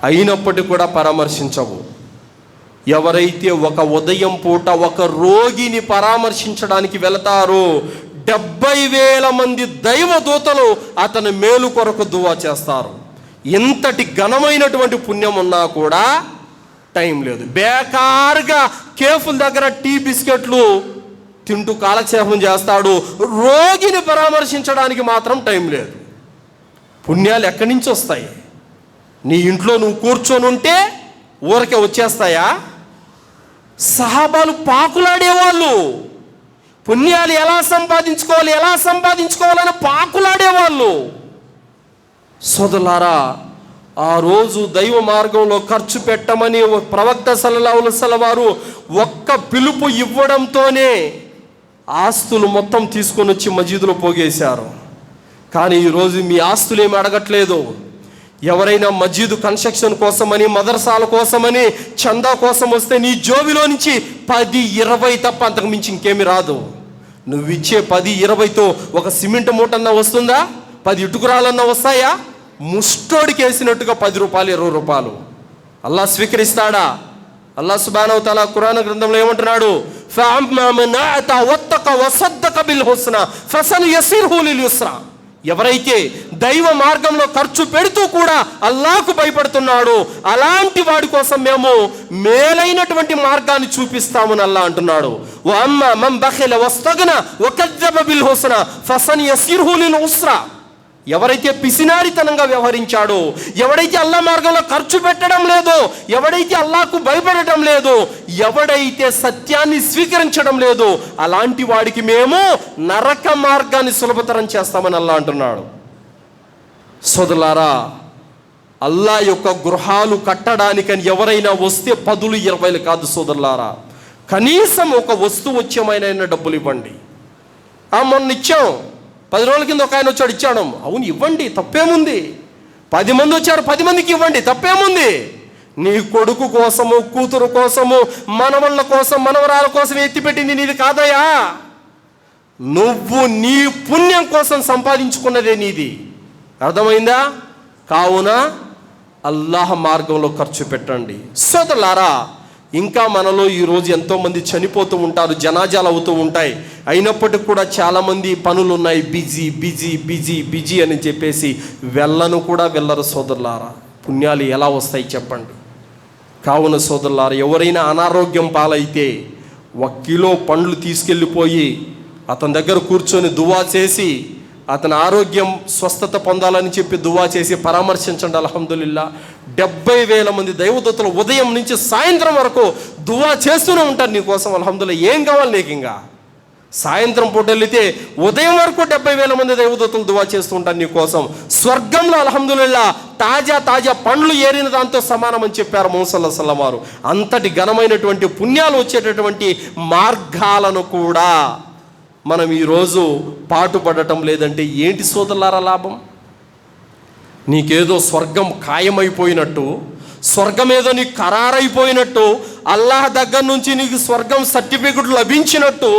అయినప్పటికీ కూడా పరామర్శించవు. ఎవరైతే ఒక ఉదయం పూట ఒక రోగిని పరామర్శించడానికి వెళతారో 70,000 మంది దైవదూతలు అతని మేలు కొరకు దువా చేస్తారు. ఎంతటి ఘనమైనటువంటి పుణ్యం ఉన్నా కూడా టైం లేదు. బేకారుగా కేఫుల దగ్గర టీ బిస్కెట్లు తింటూ కాలక్షేపం చేస్తాడు. రోగిని పరామర్శించడానికి మాత్రం టైం లేదు. పుణ్యాలు ఎక్కడి నుంచి వస్తాయి? నీ ఇంట్లో నువ్వు కూర్చొని ఉంటే ఊరికే వచ్చేస్తాయా? సహాబాలు పాకులాడేవాళ్ళు. పుణ్యాలు ఎలా సంపాదించుకోవాలని పాకులాడేవాళ్ళు. సోదరులారా, ఆ రోజు దైవ మార్గంలో ఖర్చు పెట్టమని ప్రవక్త సల్లల్లాహు అలైహి వసల్లం వారు ఒక్క పిలుపు ఇవ్వడంతోనే ఆస్తులు మొత్తం తీసుకొని వచ్చి మసీదులో పోగేశారు. కానీ ఈరోజు మీ ఆస్తులు ఏమి అడగట్లేదు. ఎవరైనా మస్జిద్ కన్స్ట్రక్షన్ కోసమని, మదర్సాల కోసమని, చందా కోసం వస్తే నీ జోబిలో నుంచి 10-20 తప్ప అంతకు మించి ఇంకేమి రాదు. నువ్వు ఇచ్చే 10-20తో ఒక సిమెంట్ మూటన్నా వస్తుందా? 10 ఇటుకురాలన్నా వస్తాయా? ముష్టోడికి వేసినట్టుగా 10 రూపాయలు 20 రూపాయలు అల్లాహ్ స్వీకరిస్తాడా? అల్లాహ్ సుబ్హానహు వ తఆలా ఖురాన్ గ్రంథంలో ఏమంటున్నాడు? ఫఅమ్మా మన్ అతా వత్తక వసద్దక బిల్ హుస్నా ఫసనుయస్సిరుహు లిల్ యుస్రా. ఎవరైతే దైవ మార్గంలో ఖర్చు పెడుతూ కూడా అల్లాహ్కు భయపడుతున్నాడు, అలాంటి వాడి కోసం మేము మేలైనటువంటి మార్గాన్ని చూపిస్తామని అల్లాహ్ అంటున్నాడు. వఅమ్మా మన్ బఖిల వస్తగ్నా వకజ్జబ బిల్ హుస్నా ఫసనుయస్సిరుహు లిల్ ఉస్రా. ఎవరైతే పిసినారితనంగా వ్యవహరించాడో, ఎవడైతే అల్లాహ్ మార్గంలో ఖర్చు పెట్టడం లేదో, ఎవడైతే అల్లాహ్కు భయపడటం లేదో, ఎవడైతే సత్యాన్ని స్వీకరించడం లేదో, అలాంటి వాడికి మేము నరక మార్గాన్ని సులభతరం చేస్తామని అల్లాహ్ అంటున్నాడు. సోదరులారా, అల్లాహ్ యొక్క గృహాలు కట్టడానికని ఎవరైనా వస్తే 10-20 కాదు సోదరులారా, కనీసం ఒక వస్తువు వచ్చేమైనా డబ్బులు ఇవ్వండి. మొన్న ఇచ్చాం, 10 రోజుల కింద ఒక ఆయన వచ్చాడు, ఇచ్చాడు. అవును ఇవ్వండి, తప్పేముంది. 10 మంది వచ్చారు, 10 మందికి ఇవ్వండి, తప్పేముంది. నీ కొడుకు కోసము, కూతురు కోసము, మనవళ్ళ కోసం, మనవరాల కోసం ఎత్తిపెట్టింది నీది కాదయా. నువ్వు నీ పుణ్యం కోసం సంపాదించుకున్నదే నీది. అర్థమైందా? కావున అల్లాహ్ మార్గంలో ఖర్చు పెట్టండి. సోదరులారా, ఇంకా మనలో ఈరోజు ఎంతోమంది చనిపోతూ ఉంటారు, జనాజాలు అవుతూ ఉంటాయి. అయినప్పటికీ కూడా చాలామంది పనులు ఉన్నాయి, బిజీ బిజీ బిజీ బిజీ అని చెప్పేసి వెళ్ళరు సోదరులారా. పుణ్యాలు ఎలా వస్తాయి చెప్పండి? కావున సోదరులారా, ఎవరైనా అనారోగ్యం పాలైతే 1 కిలో పండ్లు తీసుకెళ్ళిపోయి అతని దగ్గర కూర్చొని దువా చేసి, అతని ఆరోగ్యం స్వస్థత పొందాలని చెప్పి దువా చేసి పరామర్శించండి. అల్హమ్దులిల్లా 70,000 మంది దైవదూతలు ఉదయం నుంచి సాయంత్రం వరకు దువా చేస్తూనే ఉంటారు నీకోసం. అల్హమ్దులిల్లా, ఏం కావాలి నీకు? ఇంకా సాయంత్రం పూట వెళితే ఉదయం వరకు 70,000 మంది దైవదూతలు దువా చేస్తూ ఉంటారు నీకోసం. స్వర్గంలో అల్హమ్దులిల్లా తాజా పండ్లు ఏరిన దాంతో సమానం అని చెప్పారు ముహమ్మద్ సల్లల్లాహు అలైహి వసల్లం వారు. అంతటి ఘనమైనటువంటి పుణ్యాలు వచ్చేటటువంటి మార్గాలను కూడా మనం ఈరోజు పాటుపడటం లేదంటే ఏంటి సోదరులారా లాభం? నీకేదో స్వర్గం ఖాయమైపోయినట్టు, స్వర్గం ఏదో నీకు ఖరారైపోయినట్టు, అల్లాహ్ దగ్గర నుంచి నీకు స్వర్గం సర్టిఫికెట్ లభించినట్టు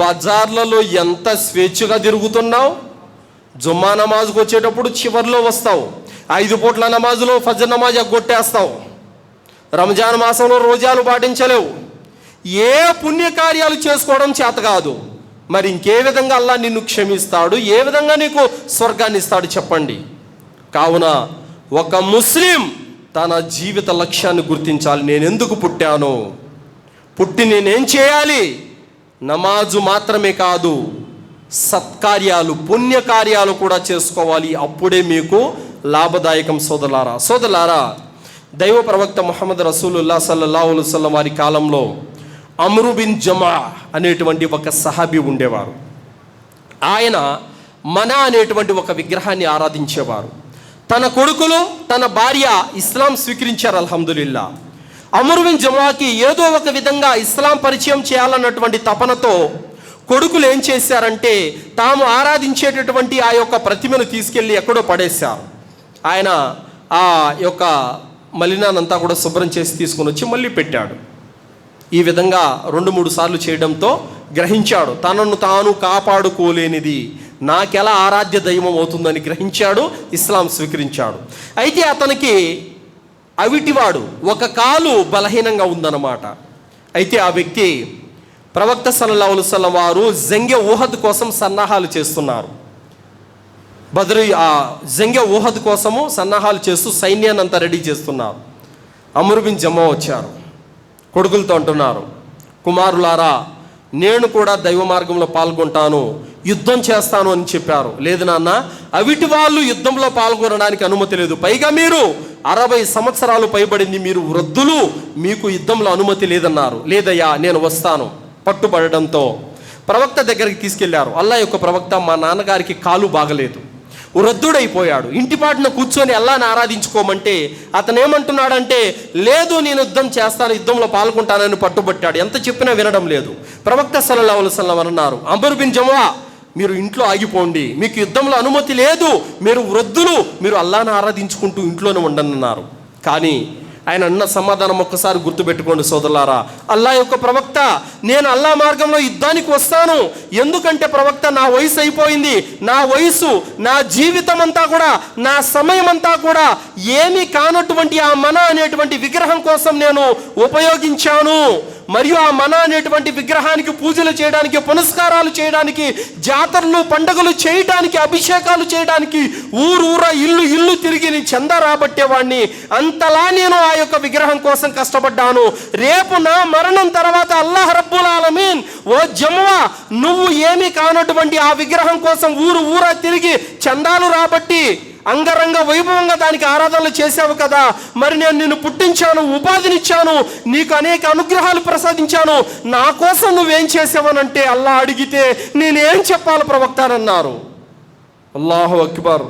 బజార్లలో ఎంత స్వేచ్ఛగా తిరుగుతున్నావు. జుమ్మా నమాజ్కి వచ్చేటప్పుడు చివర్లో వస్తావు, 5 పూట్ల నమాజులో ఫజర్ నమాజ్ ఎగ్గొట్టేస్తావు, రంజాన్ మాసంలో రోజాలు పాటించలేవు, ఏ పుణ్యకార్యాలు చేసుకోవడం చేత కాదు. మరి ఇంకే విధంగా అల్లాహ్ నిన్ను క్షమిస్తాడు? ఏ విధంగా నీకు స్వర్గాన్ని ఇస్తాడు చెప్పండి? కావున ఒక ముస్లిం తన జీవిత లక్ష్యాన్ని గుర్తించాలి. నేను ఎందుకు పుట్టాను, పుట్టి నేనేం చేయాలి? నమాజు మాత్రమే కాదు, సత్కార్యాలు, పుణ్యకార్యాలు కూడా చేసుకోవాలి. అప్పుడే మీకు లాభదాయకం సోదరులారా. దైవ ప్రవక్త ముహమ్మద్ రసూలుల్లాహ్ సల్లల్లాహు అలైహి వసల్లం వారి కాలంలో అమ్రు బిన్ జమా అనేటువంటి ఒక సహాబీ ఉండేవారు. ఆయన మనా అనేటువంటి ఒక విగ్రహాన్ని ఆరాధించేవారు. తన కొడుకులు, తన భార్య ఇస్లాం స్వీకరించారు అల్హమ్దులిల్లా. అమ్రు బిన్ జమాకి ఏదో ఒక విధంగా ఇస్లాం పరిచయం చేయాలన్నటువంటి తపనతో కొడుకులు ఏం చేశారంటే, తాము ఆరాధించేటటువంటి ఆ యొక్క ప్రతిమను తీసుకెళ్ళి ఎక్కడో పడేశారు. ఆయన ఆ యొక్క మలినానంతా కూడా శుభ్రం చేసి తీసుకొని వచ్చి మళ్ళీ పెట్టాడు. ఈ విధంగా 2-3 సార్లు చేయడంతో గ్రహించాడు, తనను తాను కాపాడుకోలేనిది నాకెలా ఆరాధ్య దైవం అవుతుందని గ్రహించాడు, ఇస్లాం స్వీకరించాడు. అయితే అతనికి అవిటివాడు, ఒక కాలు బలహీనంగా ఉందన్నమాట. అయితే ఆ వ్యక్తి ప్రవక్త సల్లల్లాహు అలైహి వసల్లం వారు జంగే ఉహద్ కోసం సన్నాహాలు చేస్తున్నారు. జంగే ఉహద్ కోసము సన్నాహాలు చేస్తూ సైన్యాన్ని అంతా రెడీ చేస్తున్నారు. అమ్రు బిన్ జమా వచ్చారు, కొడుకులతో అంటున్నారు, కుమారులారా, నేను కూడా దైవ మార్గంలో పాల్గొంటాను, యుద్ధం చేస్తాను అని చెప్పారు. లేదు నాన్న, అవిటి వాళ్ళు యుద్ధంలో పాల్గొనడానికి అనుమతి లేదు, పైగా మీరు 60 సంవత్సరాలు పైబడింది, మీరు వృద్ధులు, మీకు యుద్ధంలో అనుమతి లేదన్నారు. లేదయ్యా, నేను వస్తాను. పట్టుబడడంతో ప్రవక్త దగ్గరికి తీసుకెళ్లారు. అల్లాహ్ యొక్క ప్రవక్త, మా నాన్నగారికి కాలు బాగలేదు, వృద్ధుడైపోయాడు, ఇంటిపాటున కూర్చొని అల్లాహ్ని ఆరాధించుకోమంటే అతను ఏమంటున్నాడంటే, లేదు నేను యుద్ధం చేస్తాను, యుద్ధంలో పాల్గొంటానని పట్టుబట్టాడు. ఎంత చెప్పినా వినడం లేదు. ప్రవక్త సల్లల్లాహు అలైహి వసల్లం అన్నారు, అమ్రు బిన్ జమా, మీరు ఇంట్లో ఆగిపోండి, మీకు యుద్ధంలో అనుమతి లేదు, మీరు వృద్ధులు, మీరు అల్లాహ్ను ఆరాధించుకుంటూ ఇంట్లోనే ఉండనన్నారు. కానీ ఆయన అన్న సమాధానం ఒక్కసారి గుర్తుపెట్టుకోండి సోదరులారా. అల్లాహ్ యొక్క ప్రవక్త, నేను అల్లాహ్ మార్గంలో యుద్ధానికి వస్తాను, ఎందుకంటే ప్రవక్త నా వయసు అయిపోయింది, నా వయసు, నా జీవితం అంతా కూడా, నా సమయం అంతా కూడా ఏమీ కానటువంటి ఆ మనా అనేటువంటి విగ్రహం కోసం నేను ఉపయోగించాను. మరియు ఆ మనా అనేటువంటి విగ్రహానికి పూజలు చేయడానికి, పునస్కారాలు చేయడానికి, జాతరలు పండుగలు చేయడానికి, అభిషేకాలు చేయడానికి ఊరూరా ఇల్లు తిరిగి చందా రాబట్టేవాడిని. అంతలా నేను ఆ యొక్క విగ్రహం కోసం కష్టపడ్డాను. రేపు నా మరణం తర్వాత అల్లాహ్ రబ్బుల్ ఆలమీన్, ఓ జమువా, నువ్వు ఏమీ కానటువంటి ఆ విగ్రహం కోసం ఊరా తిరిగి చందాలు రాబట్టి అంగరంగ వైభవంగా దానికి ఆరాధనలు చేశావు కదా, మరి నేను నిన్ను పుట్టించాను, ఉపాధినిచ్చాను, నీకు అనేక అనుగ్రహాలు ప్రసాదించాను, నా కోసం నువ్వేం చేసావనంటే అల్లాహ్ అడిగితే నేనేం చెప్పాలి ప్రవక్త అన్నారు. అల్లాహు అక్బర్.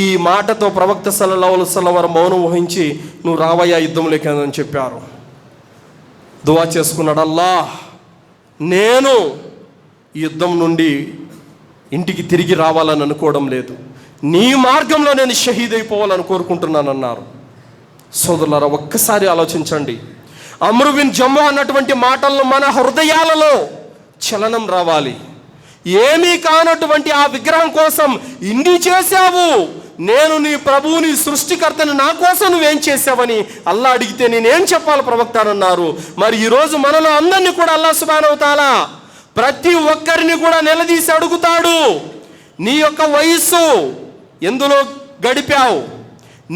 ఈ మాటతో ప్రవక్త సల్లల్లాహు అలైహి వసల్లం వారు మౌనం వహించి, నువ్వు రావయ్యా యుద్ధంలోకి అని చెప్పారు. దువా చేసుకున్నాడు, అల్లాహ్, నేను యుద్ధం నుండి ఇంటికి తిరిగి రావాలని అనుకోవడం లేదు, నీ మార్గంలో నేను షహీద్ అయిపోవాలని కోరుకుంటున్నానన్నారు. సోదరులారా, ఒక్కసారి ఆలోచించండి. అమ్రు బిన్ జమ్ము అన్నటువంటి మాటలను మన హృదయాలలో చలనం రావాలి. ఏమీ కానటువంటి ఆ విగ్రహం కోసం ఇన్ని చేశావు, నేను నీ ప్రభువుని సృష్టికర్తని, నా కోసం నువ్వేం చేసావని అల్లాహ్ అడిగితే నేనేం చెప్పాలి ప్రవక్త అన్నారు. మరి ఈరోజు మనలో అందరినీ కూడా అల్లాహ్ సుబ్హానహు వ తఆలా ప్రతి ఒక్కరిని కూడా నిలదీసి అడుగుతాడు, నీ యొక్క వయస్సు ఎందులో గడిపావు,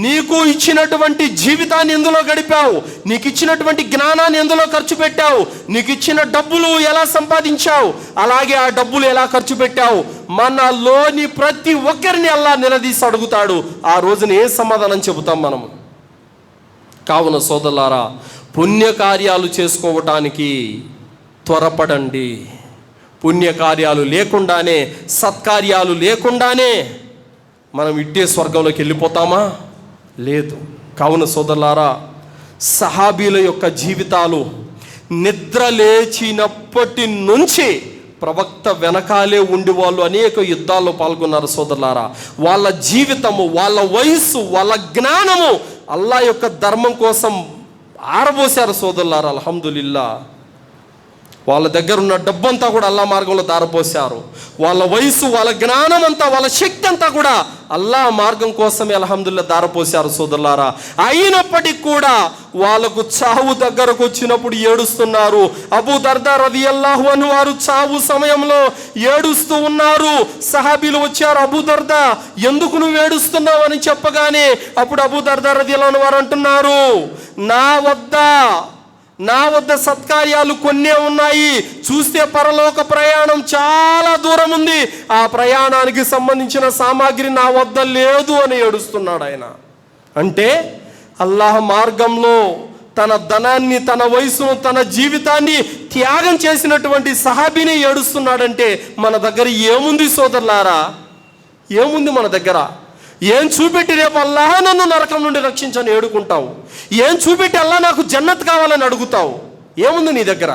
నీకు ఇచ్చినటువంటి జీవితాన్ని ఎందులో గడిపావు, నీకు ఇచ్చినటువంటి జ్ఞానాన్ని ఎందులో ఖర్చు పెట్టావు, నీకు ఇచ్చిన డబ్బులు ఎలా సంపాదించావు, అలాగే ఆ డబ్బులు ఎలా ఖర్చు పెట్టావు. మనలోని ప్రతి ఒక్కరిని అల్లాహ్ నిలదీసి అడుగుతాడు. ఆ రోజున ఏ సమాధానం చెబుతాం మనము? కావున సోదరులారా, పుణ్యకార్యాలు చేసుకోవటానికి త్వరపడండి. పుణ్యకార్యాలు లేకుండానే, సత్కార్యాలు లేకుండానే మనం ఇట్టే స్వర్గంలోకి వెళ్ళిపోతామా? లేదు. కావున సోదరులారా, సహాబీల యొక్క జీవితాలు నిద్ర లేచినప్పటి నుంచి ప్రవక్త వెనకాలే ఉండి వాళ్ళు అనేక యుద్ధాల్లో పాల్గొన్నారు. సోదరులారా, వాళ్ళ జీవితము, వాళ్ళ వయస్సు, వాళ్ళ జ్ఞానము అల్లాహ్ యొక్క ధర్మం కోసం ఆరబోశారు. సోదరులారా, అల్హమ్దులిల్లా. వాళ్ళ దగ్గర ఉన్న డబ్బంతా కూడా అల్లాహ్ మార్గంలో దారపోశారు. వాళ్ళ వయసు, వాళ్ళ జ్ఞానం అంతా, వాళ్ళ శక్తి అంతా కూడా అల్లాహ్ మార్గం కోసమే అల్హమ్దులిల్లా దారపోశారు. సోదరులారా, అయినప్పటికీ కూడా వాళ్ళకు చావు దగ్గరకు వచ్చినప్పుడు ఏడుస్తున్నారు. అబూ దర్దా రదియల్లాహు అన్హు వారు చావు సమయంలో ఏడుస్తూ ఉన్నారు. సహాబీలు వచ్చారు, అబూ దర్దా ఎందుకు నువ్వు ఏడుస్తున్నావు అని చెప్పగానే అప్పుడు అబూ దర్దా రదియల్లాహు అన్హు వారు అంటున్నారు, నా వద్ద సత్కార్యాలు కొన్నే ఉన్నాయి, చూస్తే పరలోక ప్రయాణం చాలా దూరం ఉంది, ఆ ప్రయాణానికి సంబంధించిన సామాగ్రి నా వద్ద లేదు అని ఏడుస్తున్నాడు ఆయన. అంటే అల్లాహ్ మార్గంలో తన ధనాన్ని, తన వయసును, తన జీవితాన్ని త్యాగం చేసినటువంటి సహాబీని ఏడుస్తున్నాడంటే మన దగ్గర ఏముంది సోదరులారా? ఏముంది మన దగ్గర? ఏం చూపెట్టి రేపు అల్లాహ్ నన్ను నరకం నుండి రక్షించని ఏడుకుంటావు? ఏం చూపెట్టి అల్లాహ్ నాకు జన్నత్ కావాలని అడుగుతావు? ఏముంది నీ దగ్గర?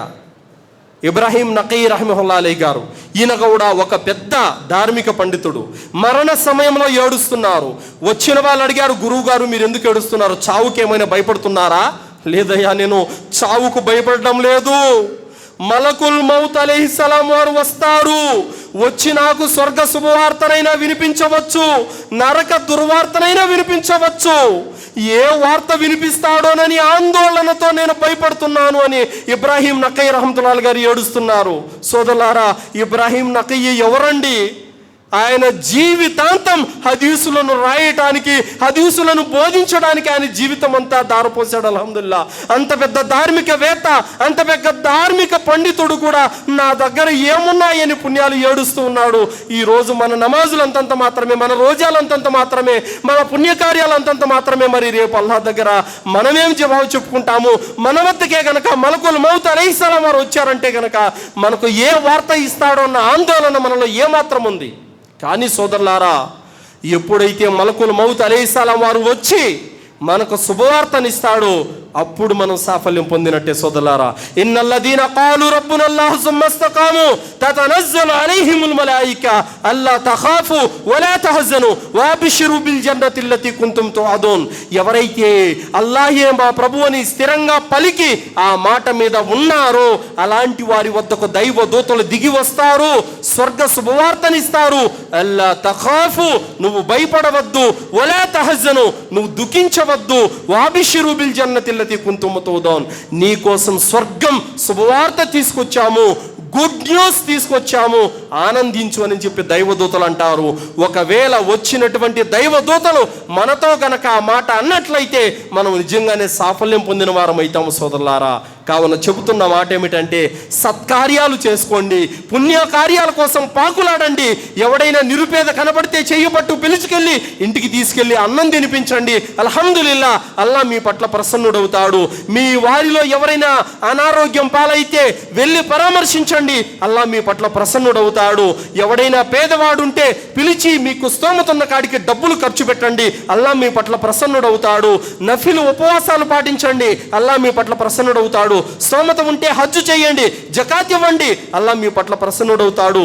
ఇబ్రాహీం నకీ రహిమహుల్లాహ్ అలైహి గారు, ఈయన కూడా ఒక పెద్ద ధార్మిక పండితుడు, మరణ సమయంలో ఏడుస్తున్నారు. వచ్చిన వాళ్ళు అడిగారు, గురువు గారు మీరు ఎందుకు ఏడుస్తున్నారు? చావుకి ఏమైనా భయపడుతున్నారా? లేదయ్యా, నేను చావుకు భయపడడం లేదు. మలకుల్ మౌత్ అలైహిస్సలాం వారు వస్తారు, వచ్చి నాకు స్వర్గ శుభవార్తనైనా వినిపించవచ్చు, నరక దుర్వార్తనైనా వినిపించవచ్చు. ఏ వార్త వినిపిస్తాడోనని ఆందోళనతో నేను భయపడుతున్నాను అని ఇబ్రాహీం నకీ రహమతుల్లాహి గారు ఏడుస్తున్నారు. సోదరులారా, ఇబ్రాహీం నకీ ఎవరండి? ఆయన జీవితాంతం హదీసులను రాయటానికి, హదీసులను బోధించడానికి ఆయన జీవితం అంతా దారపోసాడు. అల్హమ్దులిల్లా. అంత పెద్ద ధార్మికవేత్త, అంత పెద్ద ధార్మిక పండితుడు కూడా నా దగ్గర ఏమున్నాయని పుణ్యాలు ఏడుస్తూ ఉన్నాడు. ఈరోజు మన నమాజులు అంతంత మాత్రమే, మన రోజాలు అంతంత మాత్రమే, మన పుణ్యకార్యాలు అంతంత మాత్రమే. మరి రేపు అల్లాహ్ దగ్గర మనమేం జవాబు చెప్పుకుంటాము? మన వద్దకే గనక మలకుల్ మౌత్ అలైహిస్సలాం వారు వచ్చారంటే గనక మనకు ఏ వార్త ఇస్తాడో అన్న ఆందోళన మనలో ఏమాత్రం ఉంది. కానీ సోదరులారా, ఎప్పుడైతే మలకుల్ మౌత్ అలైహిస్సలాం వారు వచ్చి మనకు శుభవార్తనిస్తాడో అప్పుడు మనం సాఫల్యం పొందినట్టే సోదరులారా. ఇన్నల్లదీన ఖాలు రబ్బునల్లాహు సుమ్మస్తకాము తతనజ్జలు అలైహిముల్ మలాయికా అల్లా తఖాఫు వలా తహజను వఅబ్షిరు బిల్ జన్నతిల్లతీ కుంతుం తుఅదూన్. ఎవరైతే అల్లాహే మా ప్రభు అని స్థిరంగా పలికి ఆ మాట మీద ఉన్నారో అలాంటి వారి వద్దకు దైవ దూతలు దిగి వస్తారు, స్వర్గ శుభవార్తనిస్తారు. అల్లా తఖాఫు, నువ్వు భయపడవద్దు, వలా తహజను, నువ్వు దుఃఖించవద్దు, వఅబ్షిరు బిల్ జన్నతిల్లతీ కుంతుం తుఅదూన్, నీ కోసం స్వర్గం శుభవార్త తీసుకొచ్చాము, గుడ్ న్యూస్ తీసుకొచ్చాము, ఆనందించు అని చెప్పి దైవదూతలు అంటారు. ఒకవేళ వచ్చినటువంటి దైవదూతలు మనతో గనక ఆ మాట అన్నట్లయితే మనం నిజంగానే సాఫల్యం పొందిన వారం అవుతాము సోదరులారా. కావున చెబుతున్న మాట ఏమిటంటే, సత్కార్యాలు చేసుకోండి, పుణ్యకార్యాల కోసం పాకులాడండి. ఎవడైనా నిరుపేద కనబడితే చెయ్యబట్టు పిలుచుకెళ్ళి ఇంటికి తీసుకెళ్ళి అన్నం తినిపించండి. అల్హమ్దులిల్లా, అల్లా మీ పట్ల ప్రసన్నుడవుతాడు. మీ వారిలో ఎవరైనా అనారోగ్యం పాలైతే వెళ్ళి పరామర్శించండి, అల్లా మీ పట్ల ప్రసన్నుడవుతాడు. ఎవడైనా పేదవాడుంటే పిలిచి మీకు స్తోమతున్న కాడికి డబ్బులు ఖర్చు పెట్టండి, అల్లా మీ పట్ల ప్రసన్నుడవుతాడు. నఫిలు ఉపవాసాలు పాటించండి, అల్లా మీ పట్ల ప్రసన్నుడవుతాడు. స్తోమత ఉంటే హజ్జు చేయండి, జకాత్ ఇవ్వండి, అల్లా మీ పట్ల ప్రసన్నుడవుతాడు.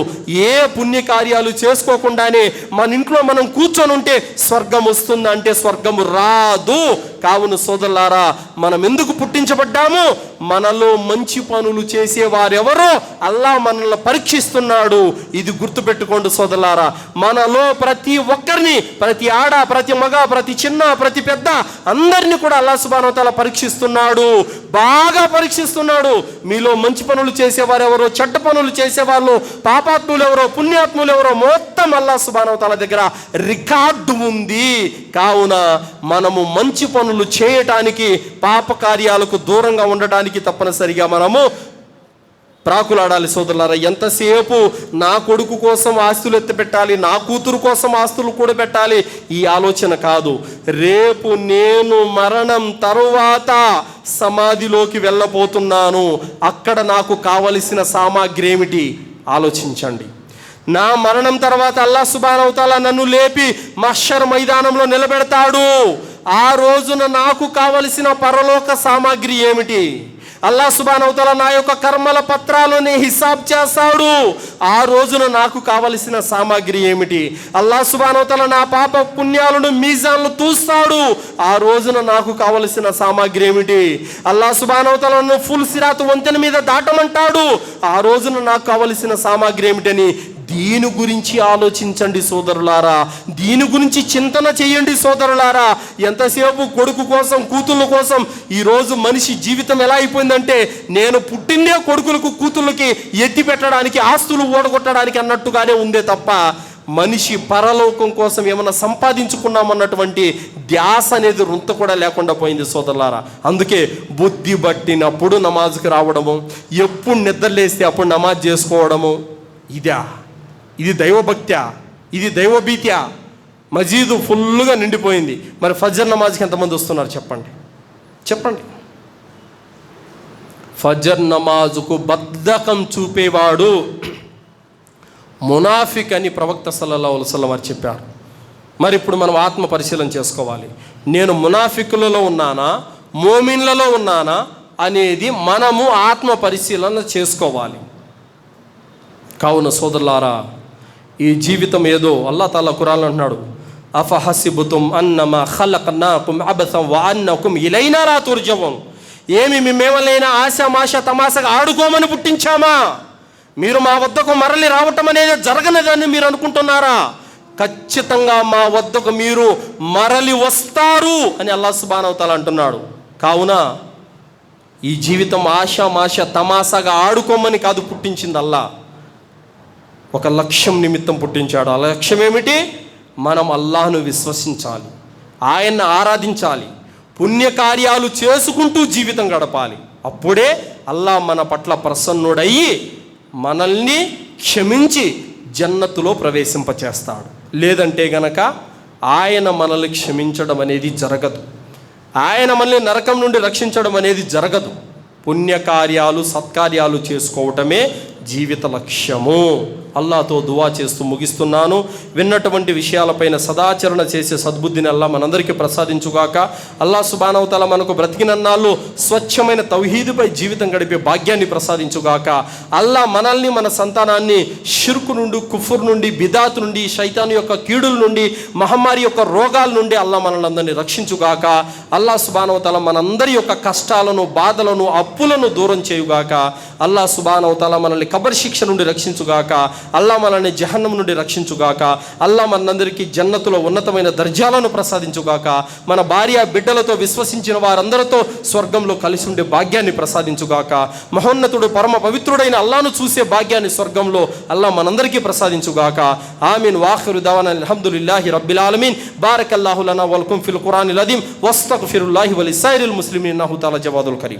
ఏ పుణ్యకార్యాలు చేసుకోకుండానే మన ఇంట్లో మనం కూర్చొని ఉంటే స్వర్గం వస్తుందంటే స్వర్గము రాదు. కావున సోదరులారా, మనం ఎందుకు పుట్టించబడ్డాము? మనలో మంచి పనులు చేసేవారెవరో అల్లా మనల్ని పరీక్షిస్తున్నాడు. ఇది గుర్తుపెట్టుకోండి సోదరులారా. మనలో ప్రతి ఒక్కరిని, ప్రతి ఆడ, ప్రతి మగ, ప్రతి చిన్న, ప్రతి పెద్ద, అందరినీ కూడా అల్లా సుబ్హానహు వ తఆలా పరీక్షిస్తున్నాడు, బాగా పరీక్షిస్తున్నాడు. మీలో మంచి పనులు చేసేవారెవరో, చెడ్డ పనులు చేసేవాళ్ళు, పాపాత్ములు ఎవరో, పుణ్యాత్ములు ఎవరో, మొత్తం అల్లా సుబ్హానహు వ తఆలా దగ్గర రికార్డు ఉంది. కావున మనము మంచి పనులు చేయటానికి, పాప కార్యాలకు దూరంగా ఉండటానికి తప్పనిసరిగా మనము ప్రాకులాడాలి సోదరులారా. ఎంతసేపు నా కొడుకు కోసం ఆస్తులు ఎత్తి పెట్టాలి, నా కూతురు కోసం ఆస్తులు కూడా పెట్టాలి, ఈ ఆలోచన కాదు. రేపు నేను మరణం తరువాత సమాధిలోకి వెళ్ళబోతున్నాను, అక్కడ నాకు కావలసిన సామాగ్రి ఏమిటి ఆలోచించండి. నా మరణం తర్వాత అల్లా సుబ్హానహు వ తఆలా నన్ను లేపి మహ్షర్ మైదానంలో నిలబెడతాడు. ఆ రోజున నాకు కావలసిన పరలోక సామాగ్రి ఏమిటి? అల్లా సుబ్హానహు వ తఆలా నా యొక్క కర్మల పత్రాలని హిసాబ్ చేస్తాడు. ఆ రోజున నాకు కావలసిన సామాగ్రి ఏమిటి? అల్లా సుబ్హానహు వ తఆలా నా పాప పుణ్యాలను మీజాన్లు తూస్తాడు. ఆ రోజున నాకు కావలసిన సామాగ్రి ఏమిటి? అల్లా సుబ్హానహు వ తఆలా ఫుల్ సిరాత్ వంతెన మీద దాటమంటాడు. ఆ రోజున నాకు కావలసిన సామాగ్రి ఏమిటని దీని గురించి ఆలోచించండి సోదరులారా, దీని గురించి చింతన చేయండి సోదరులారా. ఎంతసేపు కొడుకు కోసం, కూతుళ్ళ కోసం. ఈరోజు మనిషి జీవితం ఎలా అయిపోయిందంటే, నేను పుట్టిందే కొడుకులకు కూతుళ్ళకి ఎత్తి పెట్టడానికి, ఆస్తులు ఓడగొట్టడానికి అన్నట్టుగానే ఉందే తప్ప మనిషి పరలోకం కోసం ఏమైనా సంపాదించుకున్నామన్నటువంటి ధ్యాస అనేది రుంత కూడా లేకుండా పోయింది సోదరులారా. అందుకే బుద్ధి పట్టినప్పుడు నమాజ్కి రావడము, ఎప్పుడు నిద్రలేస్తే అప్పుడు నమాజ్ చేసుకోవడము, ఇది దైవభక్త్యా? ఇది దైవభీత్యా? మజీదు ఫుల్గా నిండిపోయింది. మరి ఫజర్ నమాజ్కి ఎంతమంది వస్తున్నారు చెప్పండి. ఫజర్ నమాజుకు బద్ధకం చూపేవాడు మునాఫిక్ అని ప్రవక్త సల్లల్లాహు అలైహి వసల్లం వారు చెప్పారు. మరి ఇప్పుడు మనం ఆత్మ పరిశీలన చేసుకోవాలి. నేను మునాఫికులలో ఉన్నానా, మోమిన్లలో ఉన్నానా అనేది మనము ఆత్మ పరిశీలన చేసుకోవాలి. కావున సోదరులారా, ఈ జీవితం ఏదో అల్లాహ్ తాలా ఖురాన్లో అంటున్నాడు, అఫహసిబుతుం అన్నమా ఖలక్నాకుం అబసన్ వ అన్నకుం ఇలైనా లా తుర్జవున్. ఏమి మేమేమైనా ఆశమాష తమాషగా ఆడుకోమని పుట్టించామా? మీరు మా వద్దకు మరలి రావటం అనేది జరగనిదని మీరు అనుకుంటున్నారా? ఖచ్చితంగా మా వద్దకు మీరు మరలి వస్తారు అని అల్లాహ్ సుబ్హానహు వ తఆలా అంటున్నాడు. కావున ఈ జీవితం ఆశమాష తమాషగా ఆడుకోమని కాదు పుట్టించింది అల్లాహ్. ఒక లక్ష్యం నిమిత్తం పుట్టించాడు. ఆ లక్ష్యం ఏమిటి? మనం అల్లాహ్ను విశ్వసించాలి, ఆయన్ని ఆరాధించాలి, పుణ్యకార్యాలు చేసుకుంటూ జీవితం గడపాలి. అప్పుడే అల్లాహ్ మన పట్ల ప్రసన్నుడయ్యి మనల్ని క్షమించి జన్నతులో ప్రవేశింపచేస్తాడు. లేదంటే గనక ఆయన మనల్ని క్షమించడం అనేది జరగదు, ఆయన మనల్ని నరకం నుండి రక్షించడం అనేది జరగదు. పుణ్యకార్యాలు, సత్కార్యాలు చేసుకోవటమే జీవిత లక్ష్యము. అల్లాతో దువా చేస్తూ ముగిస్తున్నాను. విన్నటువంటి విషయాలపైన సదాచరణ చేసే సద్బుద్ధిని అల్లా మనందరికీ ప్రసాదించుగాక. అల్లా సుబ్హానహు వ తఆలా మనకు బ్రతికినన్నాళ్ళు స్వచ్ఛమైన తౌహీదుపై జీవితం గడిపే భాగ్యాన్ని ప్రసాదించుగాక. అల్లా మనల్ని, మన సంతానాన్ని షిర్కు నుండి, కుఫర్ నుండి, బిదాత్ నుండి, శైతాను యొక్క కీడుల నుండి, మహమ్మారి యొక్క రోగాల నుండి అల్లా మనల్ని అందరినీ రక్షించుగాక. అల్లా సుబ్హానహు వ తఆలా మనందరి యొక్క కష్టాలను, బాధలను, అప్పులను దూరం చేయుగాక. అల్లా సుబ్హానహు వ తఆలా మనల్ని కబర్ శిక్ష నుండి రక్షించుగాక. అల్లా మనల్ని జహన్నం నుండి రక్షించుగాక. అల్లా మనందరికీ జన్నతులో ఉన్నతమైన దర్జాలను ప్రసాదించుగాక. మన భార్య బిడ్డలతో, విశ్వసించిన వారందరితో స్వర్గంలో కలిసి ఉండే భాగ్యాన్ని ప్రసాదించుగాక. మహోన్నతుడు, పరమ పవిత్రుడైన అల్లాను చూసే భాగ్యాన్ని స్వర్గంలో అల్లా మనందరికీ ప్రసాదించుగాక. ఆమీన్. వాఖిరు దవానా అల్హమ్దులిల్లాహి రబ్బిల్ ఆలమీన్. బారకల్లాహు లనా వలకుం ఫిల్ ఖురానిల్ అదీమ్ వస్తగ్ఫిరుల్లాహి వలిస్సాయిరిల్ ముస్లిమీన్. ఇన్నహు తఆలా జవాదుల్ కరీం.